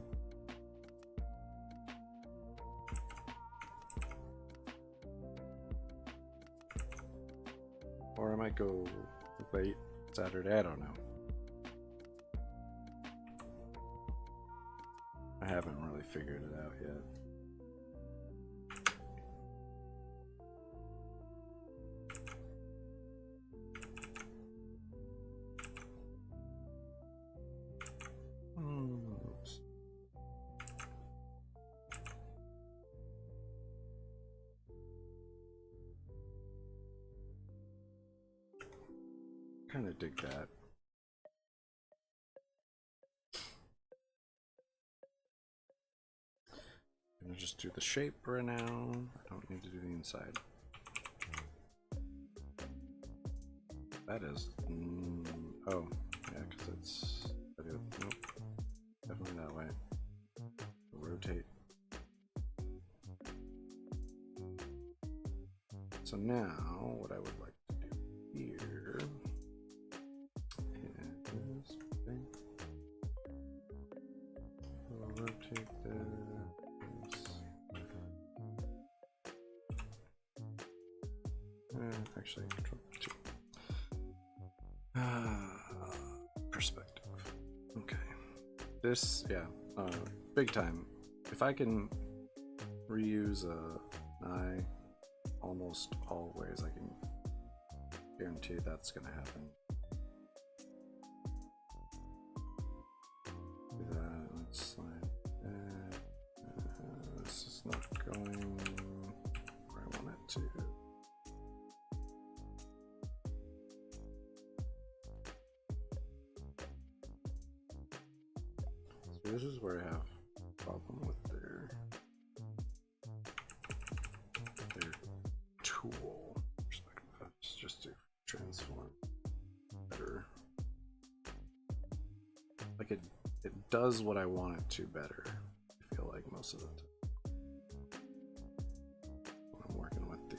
Or I might go late Saturday, I don't know. I haven't really figured it out yet. Oops. Kind of dig that. I'm gonna just do the shape right now. I don't need to do the inside. That is. Oh, yeah, because it's. Nope. Definitely that way. Rotate. So now, what I would like to do here is. We'll rotate this. Actually, control T. Perspective. Okay. This, yeah, big time. If I can reuse an eye almost always, I can guarantee that's gonna happen. Do that. Let's slide that. This is not going where I want it to. So this is where I have a problem with their tool perspective. Just to transform better. Like it does what I want it to better. I feel like most of the time when I'm working with the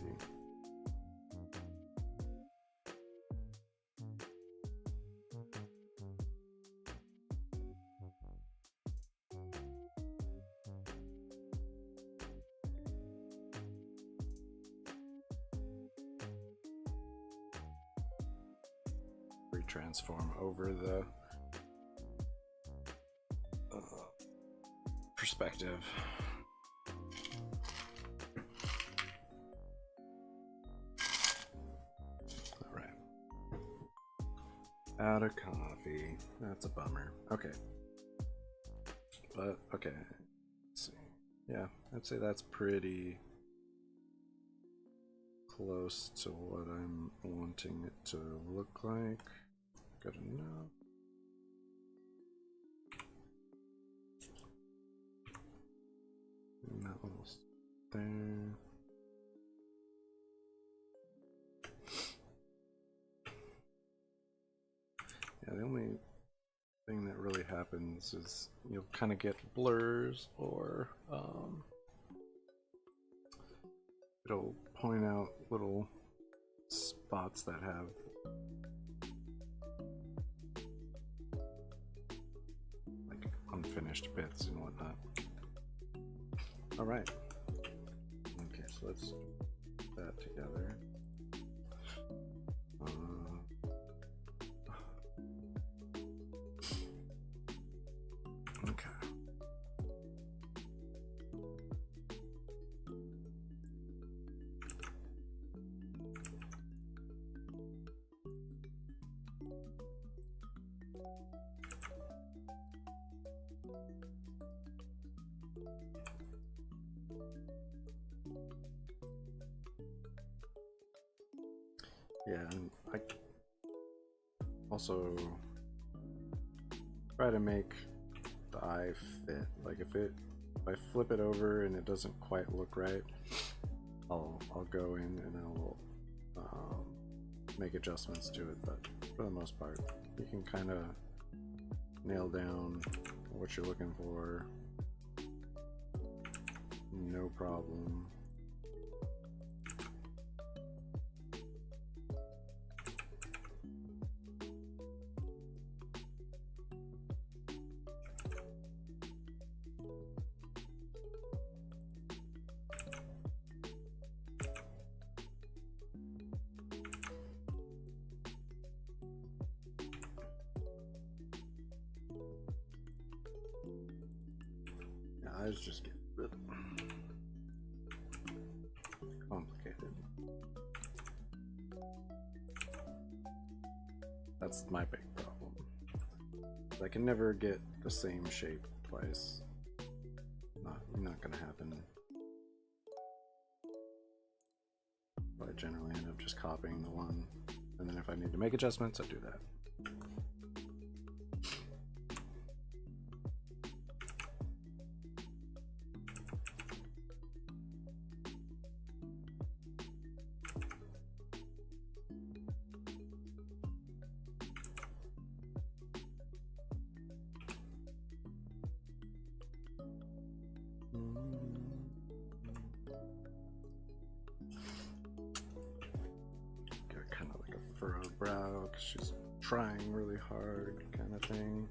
transform over the perspective. All right. Out of coffee. That's a bummer. Okay. But okay. Let's see. Yeah, I'd say that's pretty close to what I'm wanting it to look like. Good enough. And that little there. Yeah, the only thing that really happens is you'll kind of get blurs, or it'll point out little spots that have like unfinished bits and whatnot. All right. Okay, so let's put that together. Okay. Yeah, and I also try to make the eye fit. Like if I flip it over and it doesn't quite look right, I'll go in and I'll make adjustments to it. But for the most part, you can kind of nail down what you're looking for, no problem. Eyes just get really complicated. That's my big problem. I can never get the same shape twice. Not gonna happen. So I generally end up just copying the one, and then if I need to make adjustments, I do that. Kind of like a furrowed brow because she's trying really hard, kind of thing.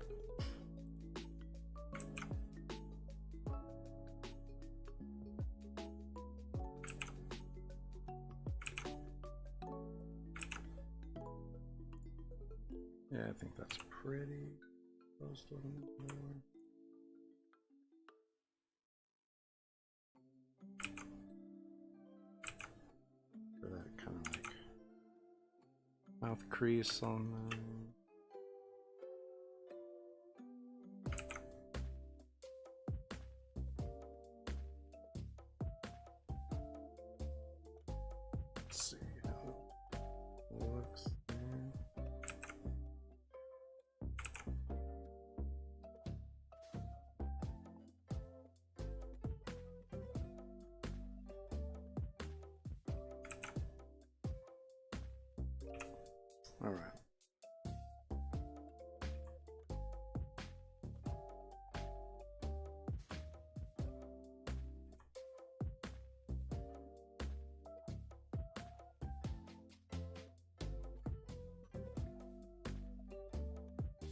Yeah, I think that's pretty close to what I'm looking for. For that kind of like mouth crease on them. Let's see how it looks there. All right.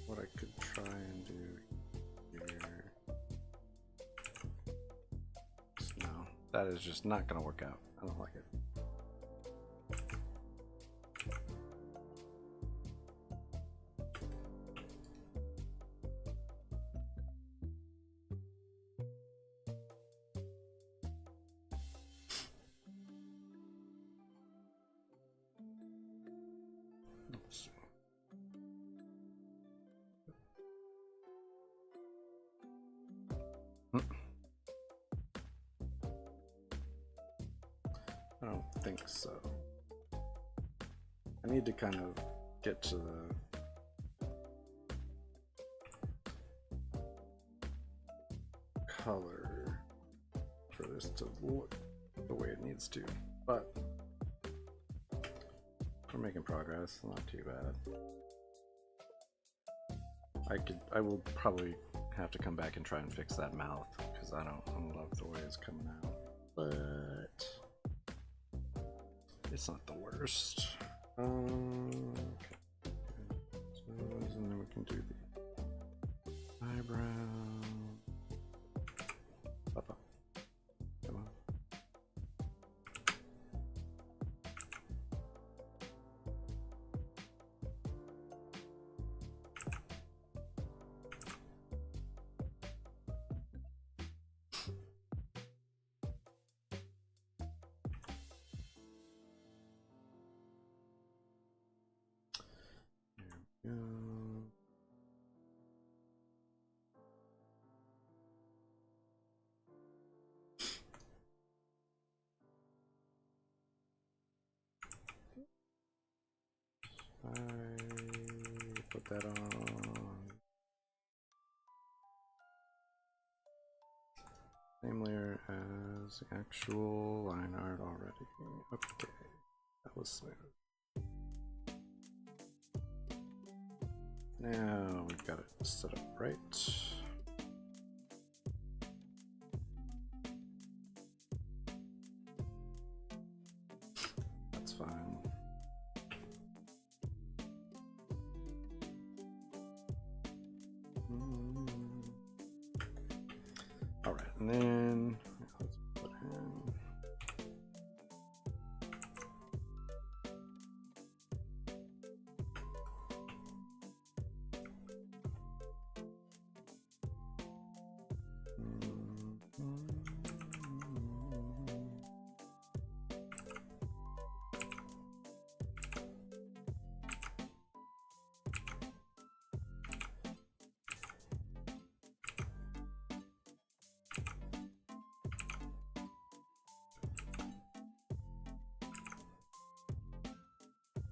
What I could try and do here. No, that is just not going to work out. I don't like it. Let's see. I don't think so. I need to kind of get to the color for this to look the way it needs to, but we're making progress, not too bad. I will probably have to come back and try and fix that mouth because I don't love the way it's coming out, but it's not the worst. Okay. So, and then we can do the eyebrow. Up. Come on. There we go. I put that on Same layer as the actual line art already. Okay, that was smooth. Now we've got it set up right. That's fine. All right, and then let's put in.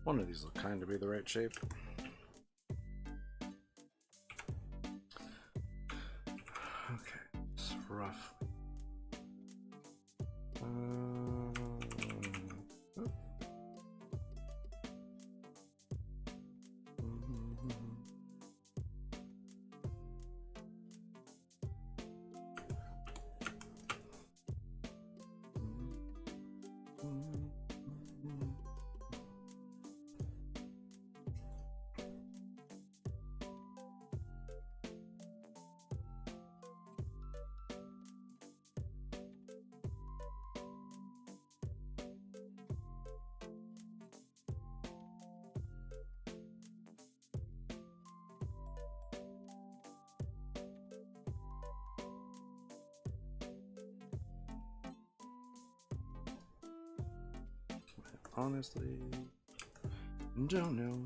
One of these will kind of be the right shape. Okay, it's roughly. Honestly, don't know.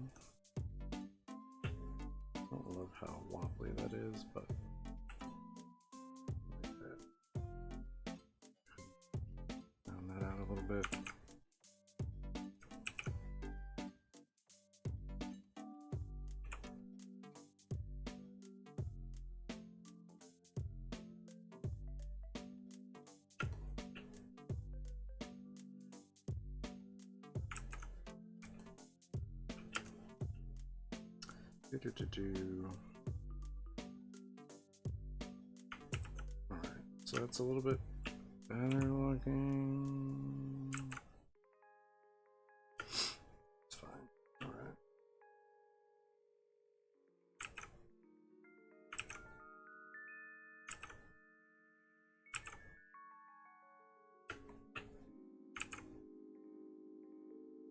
Don't love how wobbly that is, but like that. Round that out a little bit. Alright, so that's a little bit better looking. It's fine. Alright.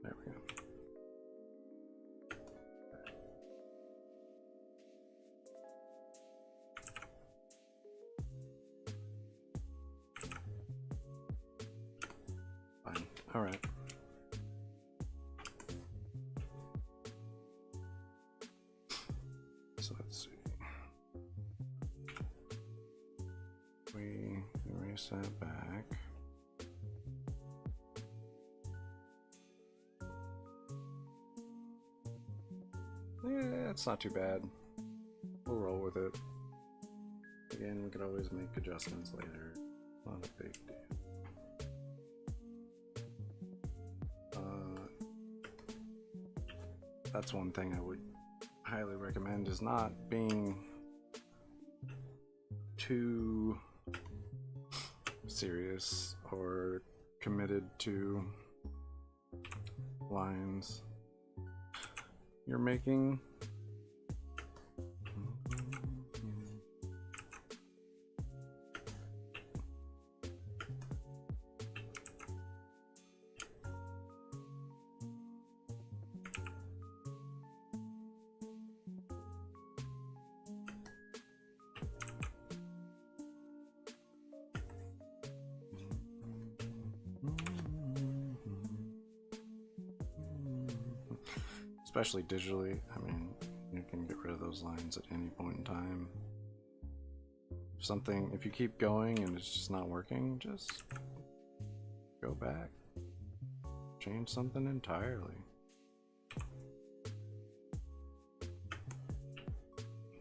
There we go. All right. So let's see. We erase that back. Yeah, it's not too bad. We'll roll with it. Again, we could always make adjustments later. Not a big deal. That's one thing I would highly recommend, is not being too serious or committed to lines you're making. Especially digitally, I mean, you can get rid of those lines at any point in time. If you keep going and it's just not working, just go back, change something entirely.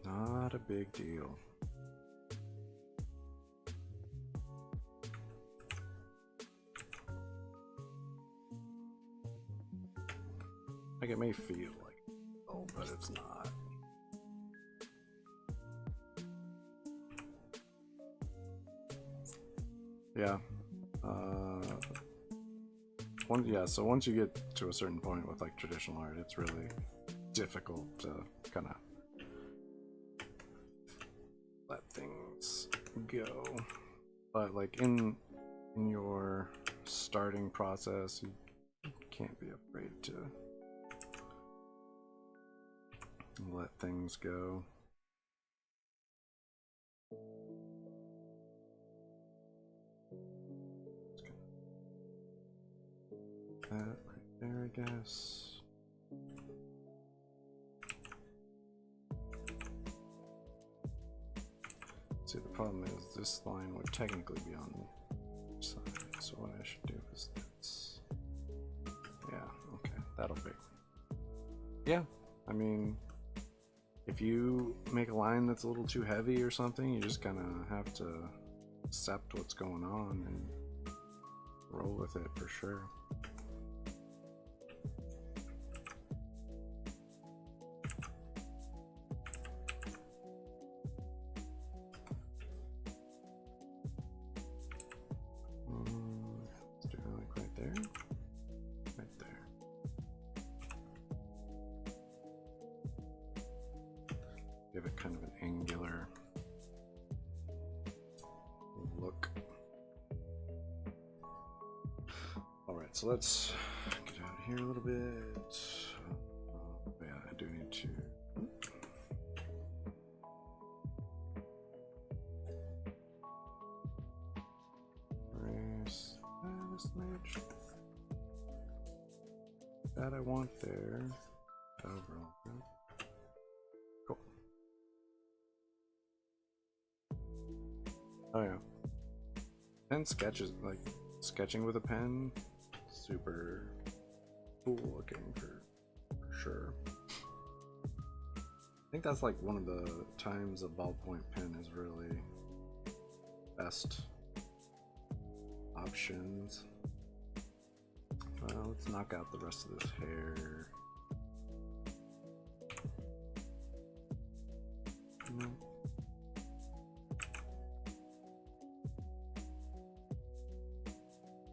Not a big deal. Like it may feel like, oh, but it's not. Yeah. So once you get to a certain point with like traditional art, it's really difficult to kind of let things go. But like in your starting process, you can't be afraid to let things go. That right there, I guess. See, the problem is this line would technically be on the side, so what I should do is this. Yeah, okay, that'll be. Yeah, I mean, if you make a line that's a little too heavy or something, you just kind of have to accept what's going on and roll with it for sure. Let's do it like right there. Right there. Give it kind of an angular look. Alright, so let's get out of here a little bit. Yeah, I do need to. Erase that a smidge. That I want there. Overall good. Cool. Oh yeah. Pen sketches, like sketching with a pen, super cool looking for sure. I think that's like one of the times a ballpoint pen is really best options. Well, let's knock out the rest of this hair. No.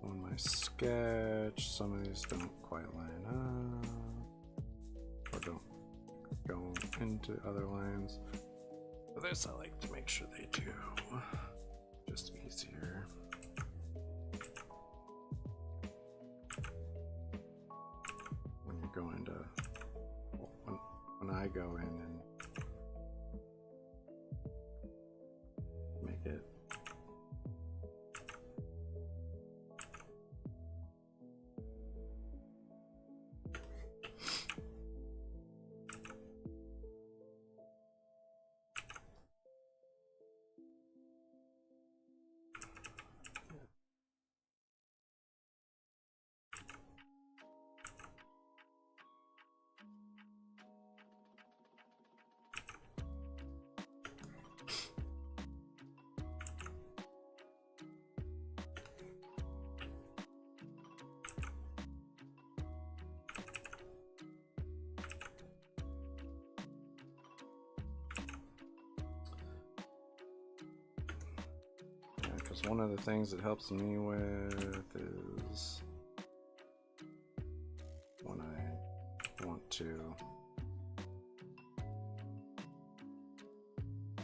On my sketch, some of these don't quite line up, or don't go into other lines. But this I like to make sure they do. Just easier. When you're going to, when I go in and make it one of the things it helps me with is when I want to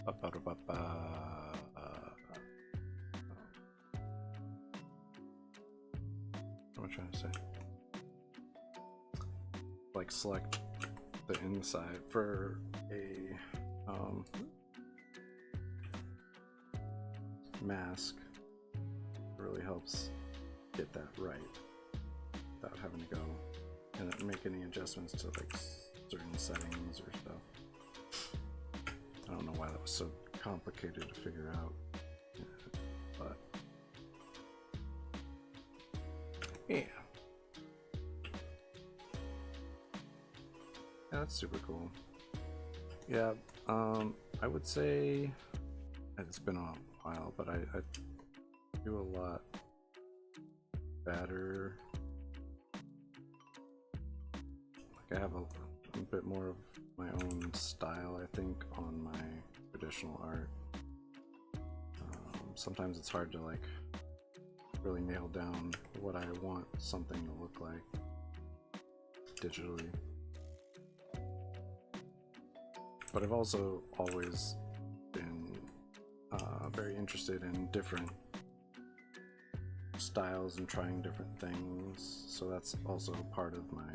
what am I trying to say? Like select the inside for a mask. Really helps get that right without having to go and make any adjustments to like certain settings or stuff. I don't know why that was so complicated to figure out, but yeah, that's super cool. Yeah, I would say it's been a while, but I do a lot better I have a bit more of my own style, I think, on my traditional art. Sometimes it's hard to like really nail down what I want something to look like digitally. But I've also always been very interested in different styles and trying different things, so that's also part of my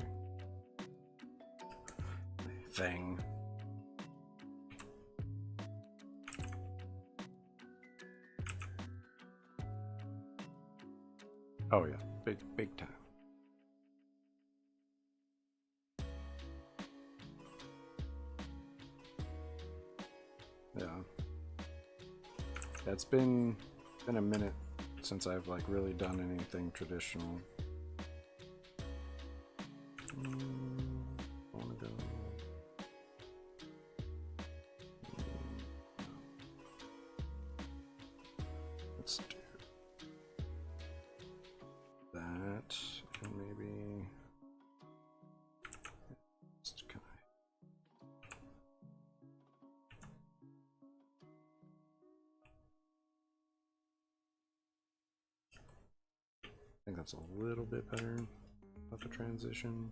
thing. Oh yeah, big time. Yeah. It's been a minute since I've like really done anything traditional. I wanna go. Let's do that, and maybe just kind of. I think that's a little bit better about the transition.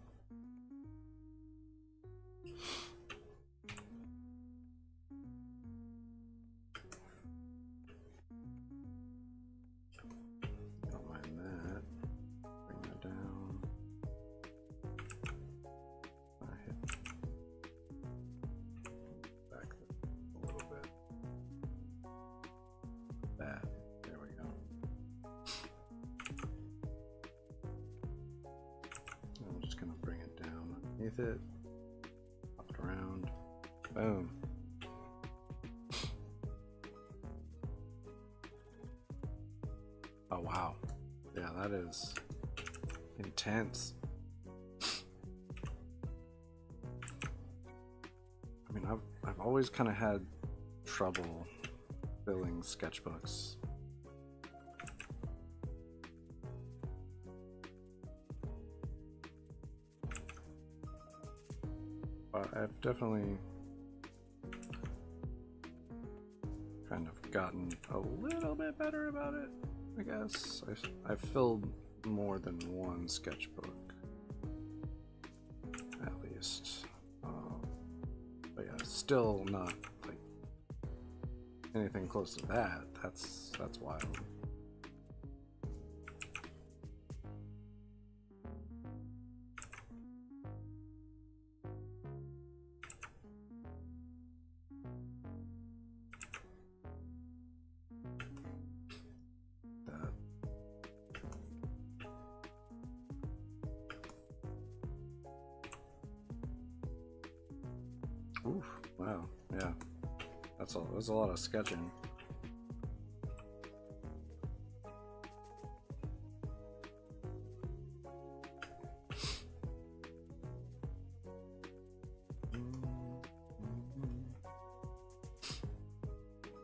Don't mind that. Bring that down. I hit back a little bit. That. There we go. I'm just gonna bring it down underneath it. Pop it around. Boom. Oh wow. Yeah, that is intense. I mean, I've always kind of had trouble filling sketchbooks. But I've definitely kind of gotten a little bit better about it, I guess. I've filled more than one sketchbook, at least. But yeah, still not like anything close to that. That's wild. Oof, wow, yeah. That's a lot of sketching.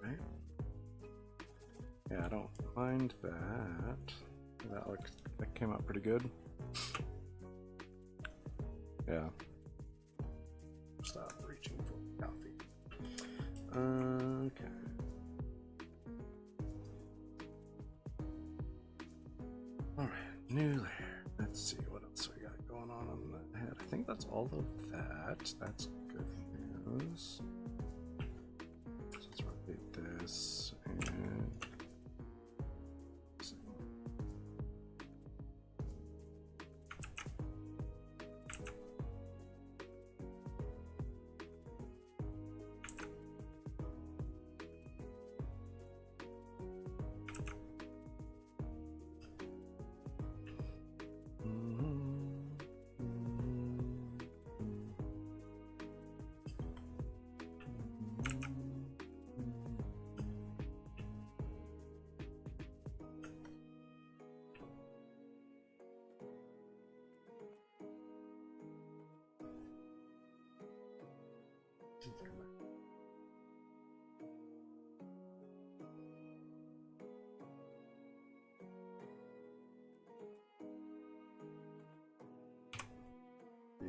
Right. Yeah, I don't mind that. That came out pretty good. Yeah. Stop reaching for coffee. Okay. Alright, new layer. Let's see what else we got going on the head. I think that's all of that. That's good news. So let's rotate this and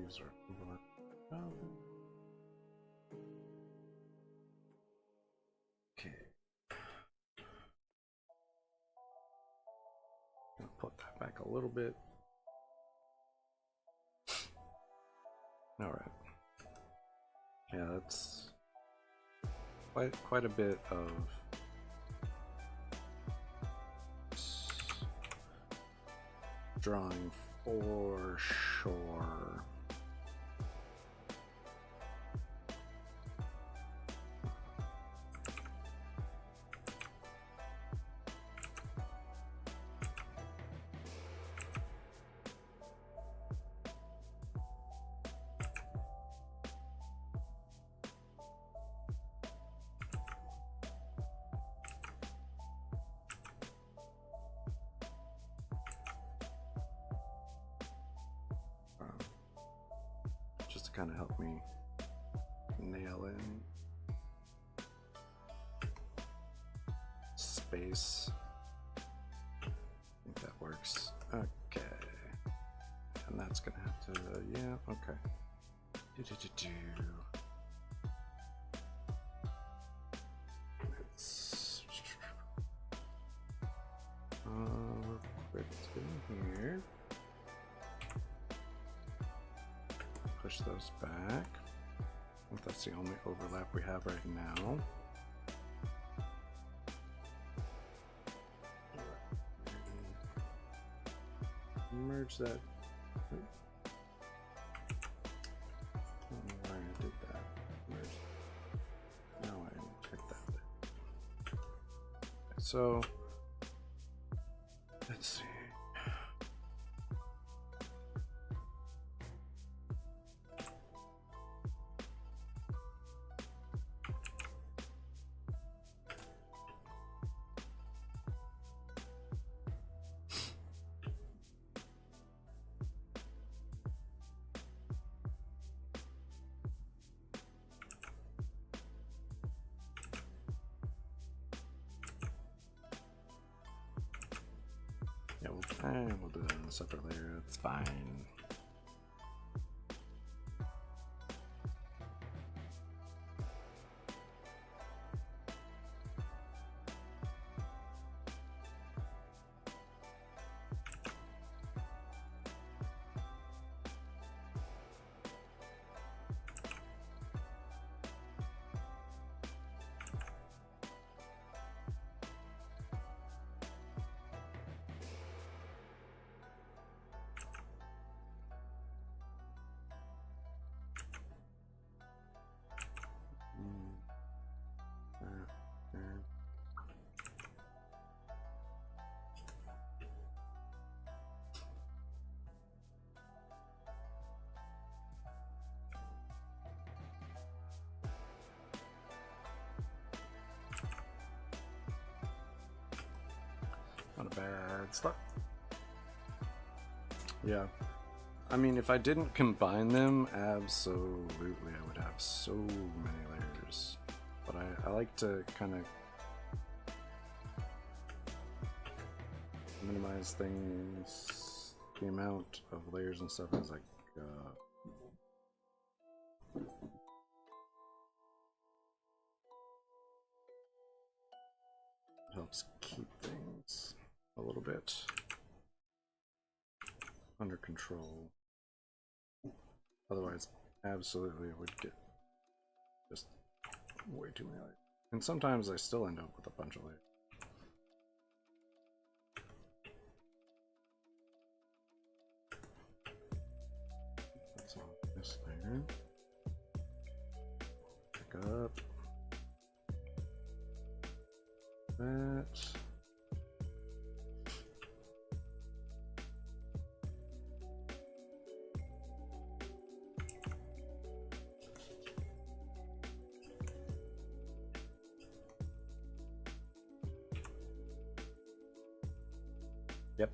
these are over. Okay. Gonna put that back a little bit. All right. Yeah, that's quite a bit of drawing for sure. Just to kind of help me nail in space. I think that works. Okay. And that's gonna have to, yeah, okay. Let's quit in here. Push those back. I think that's the only overlap we have right now. Merge that. I don't know why I did that. Merge. No, I didn't check that. Okay, so let's see. We'll do that in a separate layer. It's fine. Not a bad start. Yeah. I mean, if I didn't combine them, absolutely, I would have so many layers. But I like to kind of minimize things. The amount of layers and stuff is like, helps keep things a little bit under control. Otherwise, absolutely, it would get just way too many layers. And sometimes I still end up with a bunch of layers. That's all this layer. Pick up that. Yep,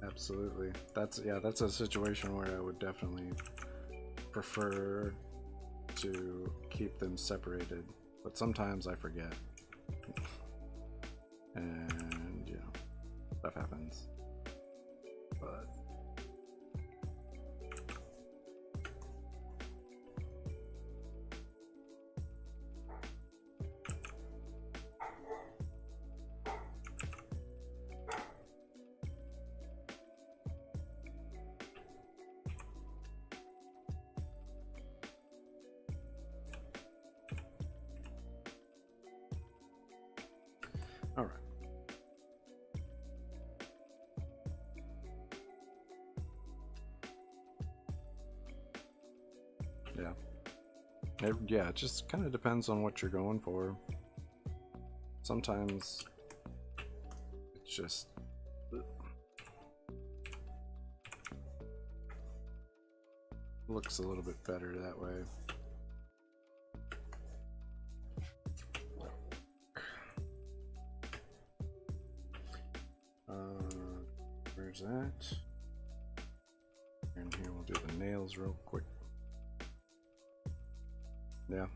absolutely. That's a situation where I would definitely prefer to keep them separated, but sometimes I forget. And you know, stuff happens. But All right. Yeah. Yeah, it just kind of depends on what you're going for. Sometimes it's just looks a little bit better that way. Where's that? And here we'll do the nails real quick. Yeah.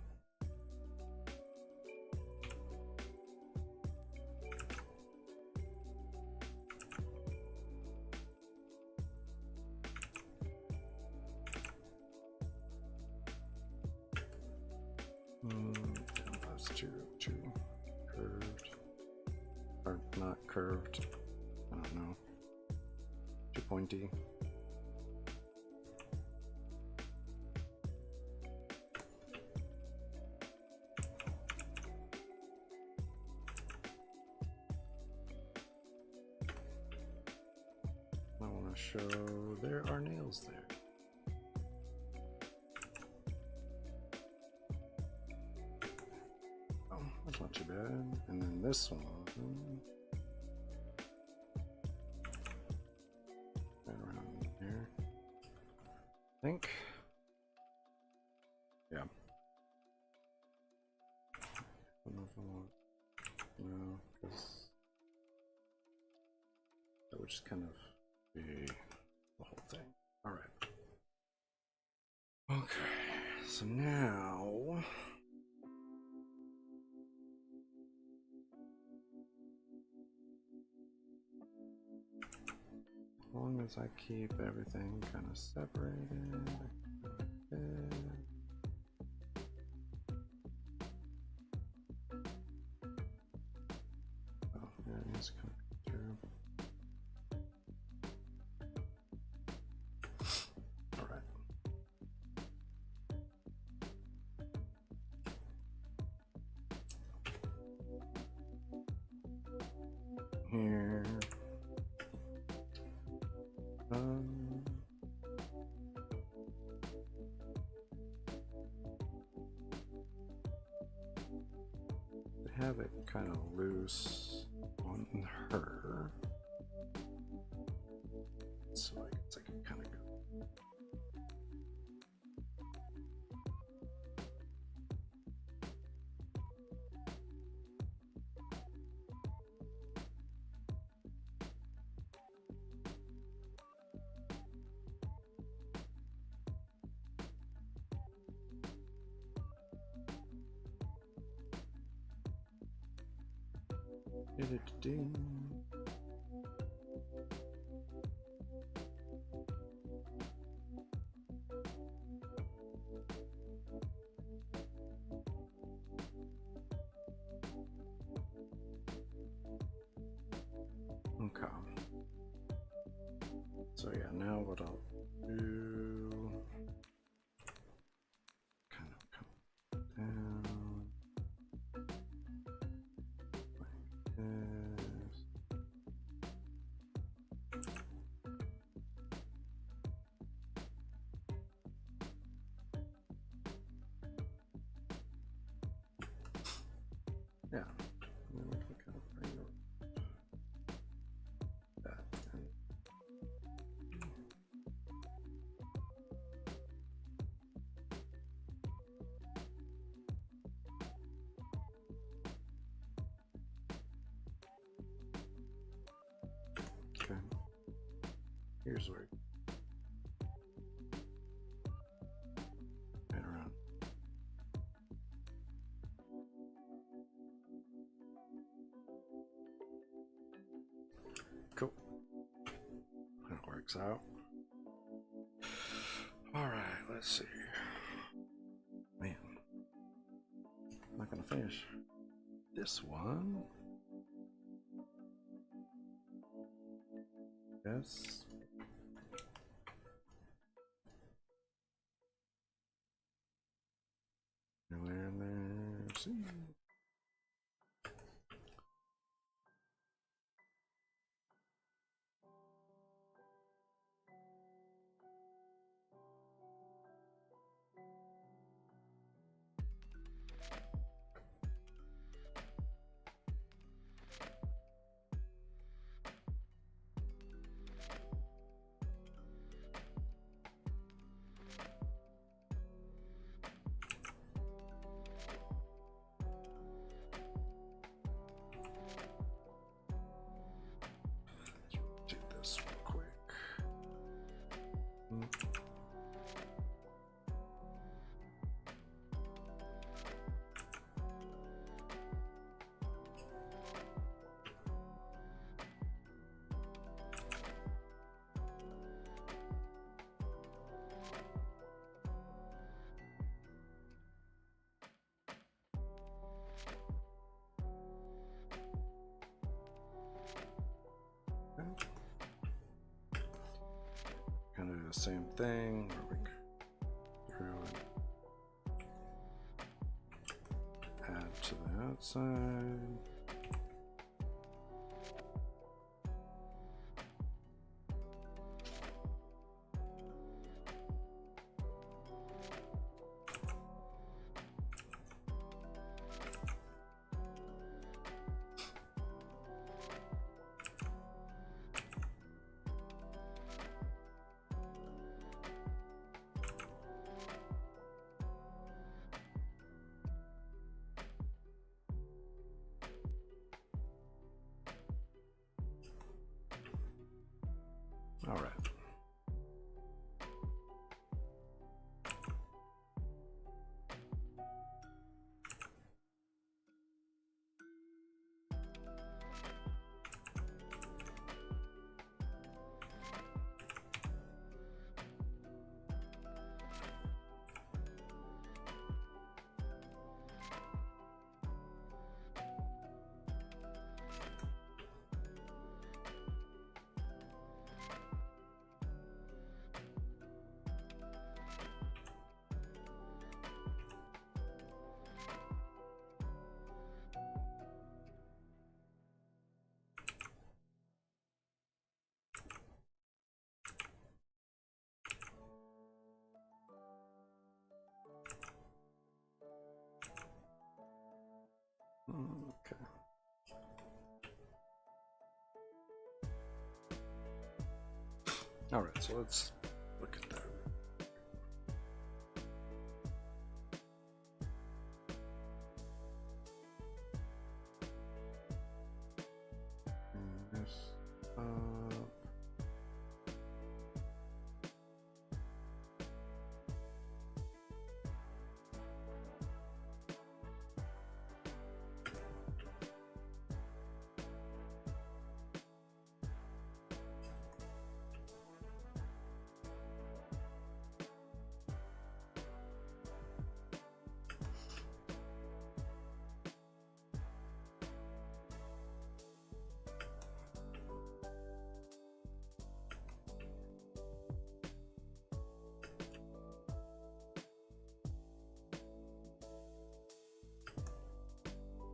That's too curved. Or not curved. I don't know. Too pointy. I want to show there are nails there. Oh, that's not too bad. And then this one. Right around here. I think. Yeah. I don't know if I want. No, because that would just kind of be the whole thing. All right. Okay. So now. As long as I keep everything kind of separated. Oh, yeah, it needs to come through. All right. Here. Have it kind of loose on her, so I guess I can kind of go. Ding. Okay. So yeah, now what I'll do, kind of come down like this. Yeah, and then we can kind of bring that in. Okay, here's where right around. Cool. That works out. All right, let's see. Man, I'm not gonna finish this one. Yes. And there, see. the same thing where we go through and add to the outside. All right. Okay. All right, so let's look at that. And this up.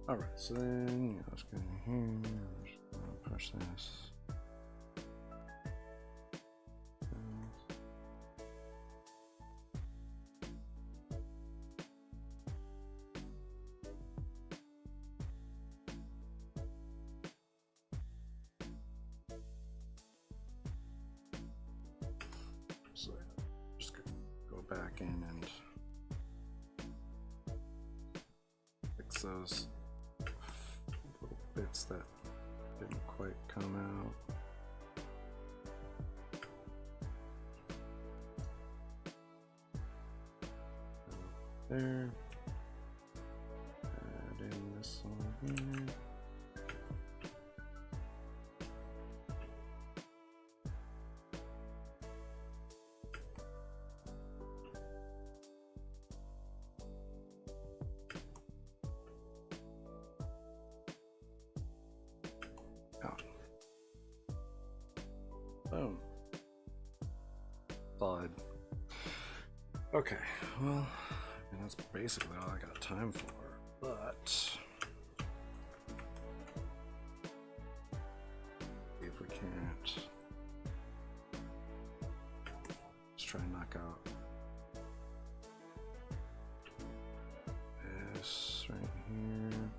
All right, so then let's go in here. I'm just gonna push this. So just go back in and fix those little bits that didn't quite come out. There. Add in this one here. Boom. Solid. Okay, well, I mean, that's basically all I got time for, but see if we can't just try and knock out this right here.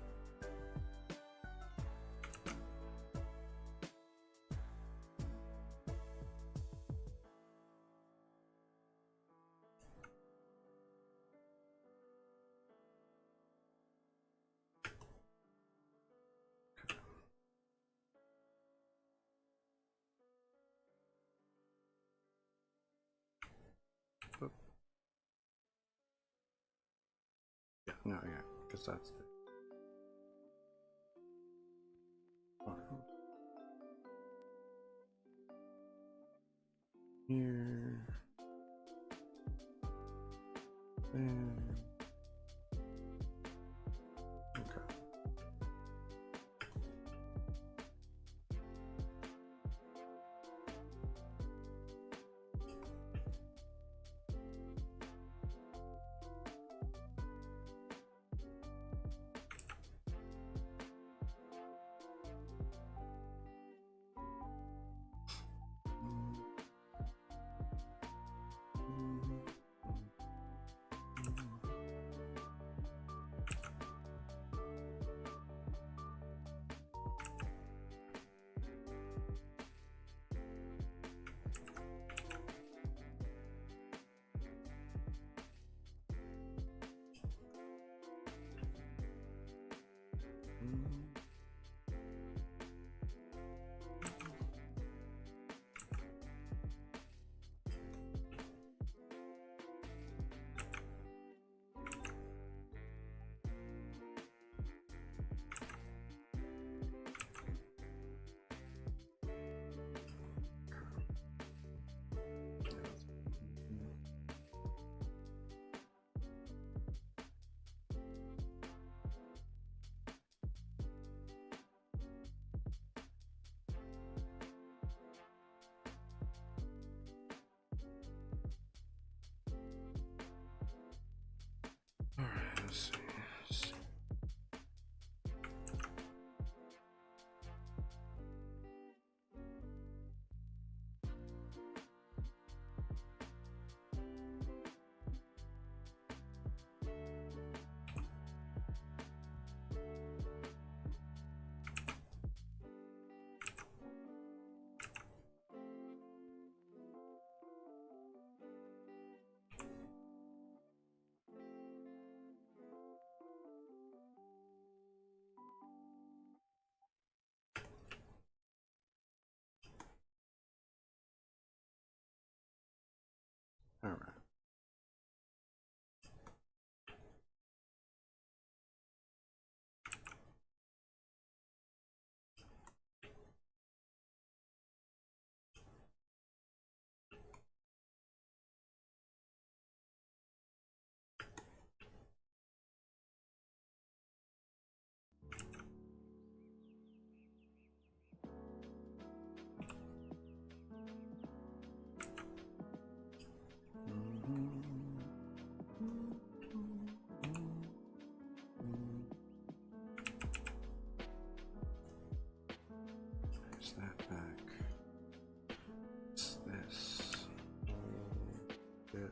Yeah, no, yeah, because that's the here, and okay. Let's see. All right. There's that back. It's this. Bit.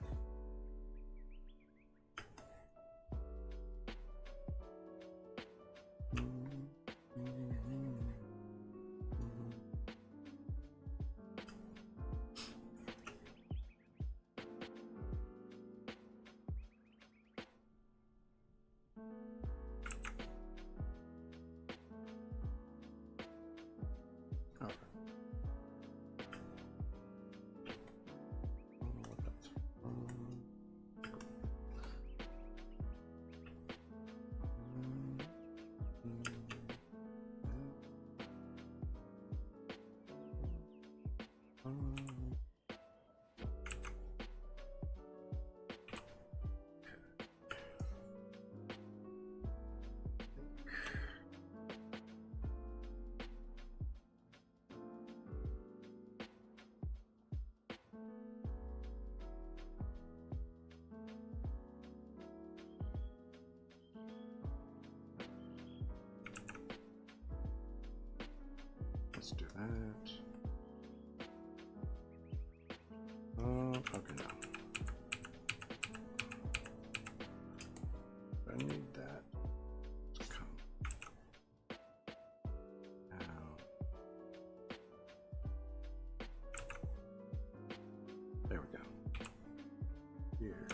Let's do that. Okay, no. I need that to come out. There we go. Here.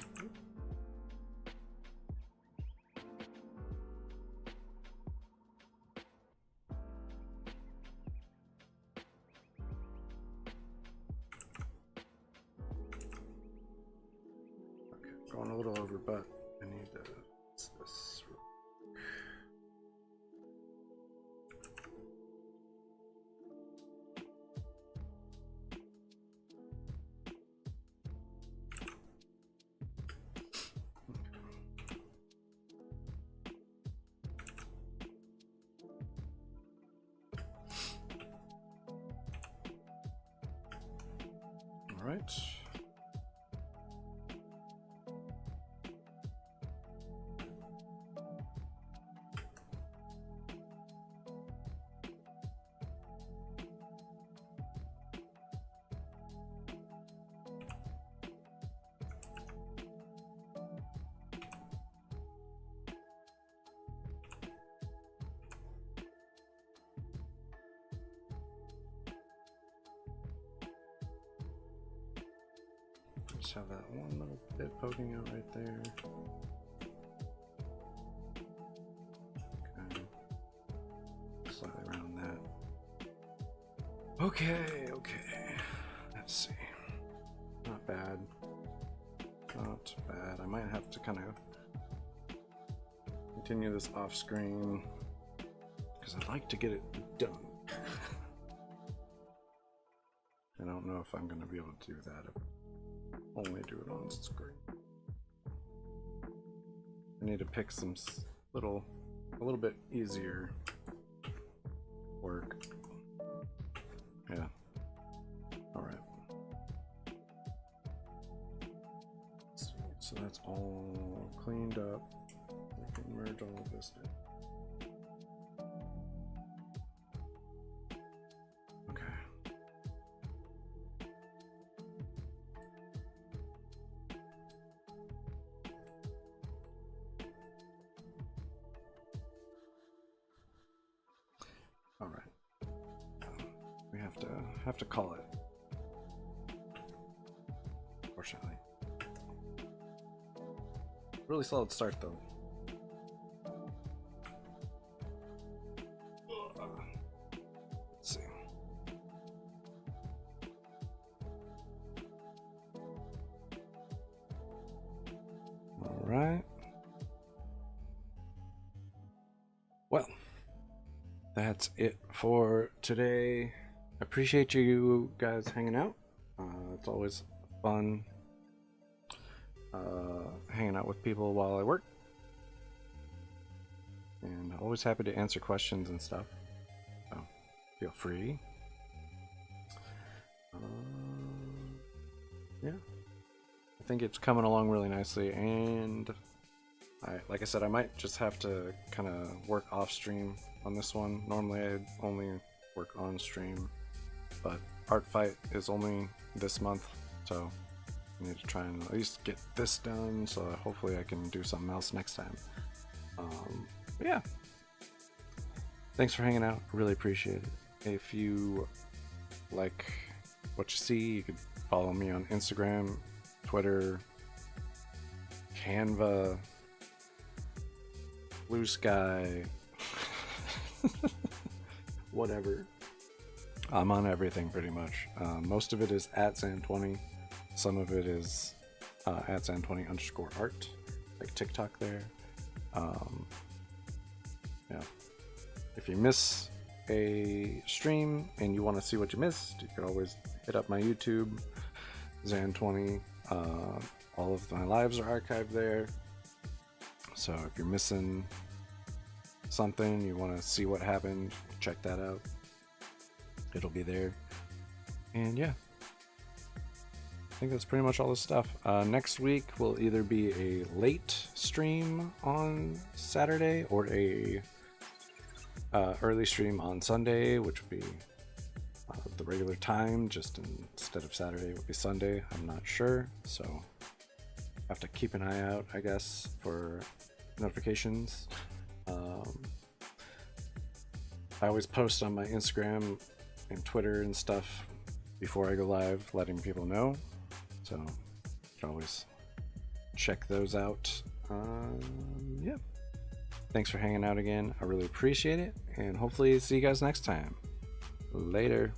Going a little over, but I need to fix this. All right. Just have that one little bit poking out right there. Okay. Slightly around that. Okay, okay. Let's see. Not bad. Not bad. I might have to kind of continue this off screen because I'd like to get it done. I don't know if I'm going to be able to do that if I only do it on screen. I need to pick some a little bit easier work. Yeah. All right. So that's all cleaned up. merge all of this. Okay. All right. We have to call it. Unfortunately. Really solid start though. Let's see. All right. Well, that's it for today. I appreciate you guys hanging out. It's always fun hanging out with people while I work, and always happy to answer questions and stuff, so feel free. Yeah, I think it's coming along really nicely, and like I said, I might just have to kind of work off stream on this one. Normally I only work on stream, but Art Fight is only this month, so I need to try and at least get this done, so hopefully I can do something else next time. Yeah, thanks for hanging out, really appreciate it. If you like what you see, you could follow me on Instagram, Twitter, Canva, Blue Sky, whatever. I'm on everything pretty much. Most of it is at Zann20. Some of it is at Zann20_art, like TikTok there. Yeah. If you miss a stream and you want to see what you missed, you can always hit up my YouTube, Zann20. All of my lives are archived there. So if you're missing something, you want to see what happened, check that out. It'll be there. And yeah, I think that's pretty much all the stuff. Next week will either be a late stream on Saturday or a early stream on Sunday, which would be the regular time. Just instead of Saturday, it would be Sunday. I'm not sure, so have to keep an eye out, I guess, for notifications. I always post on my Instagram and Twitter and stuff before I go live, letting people know. So you can always check those out. Yeah. Thanks for hanging out again. I really appreciate it. And hopefully see you guys next time. Later.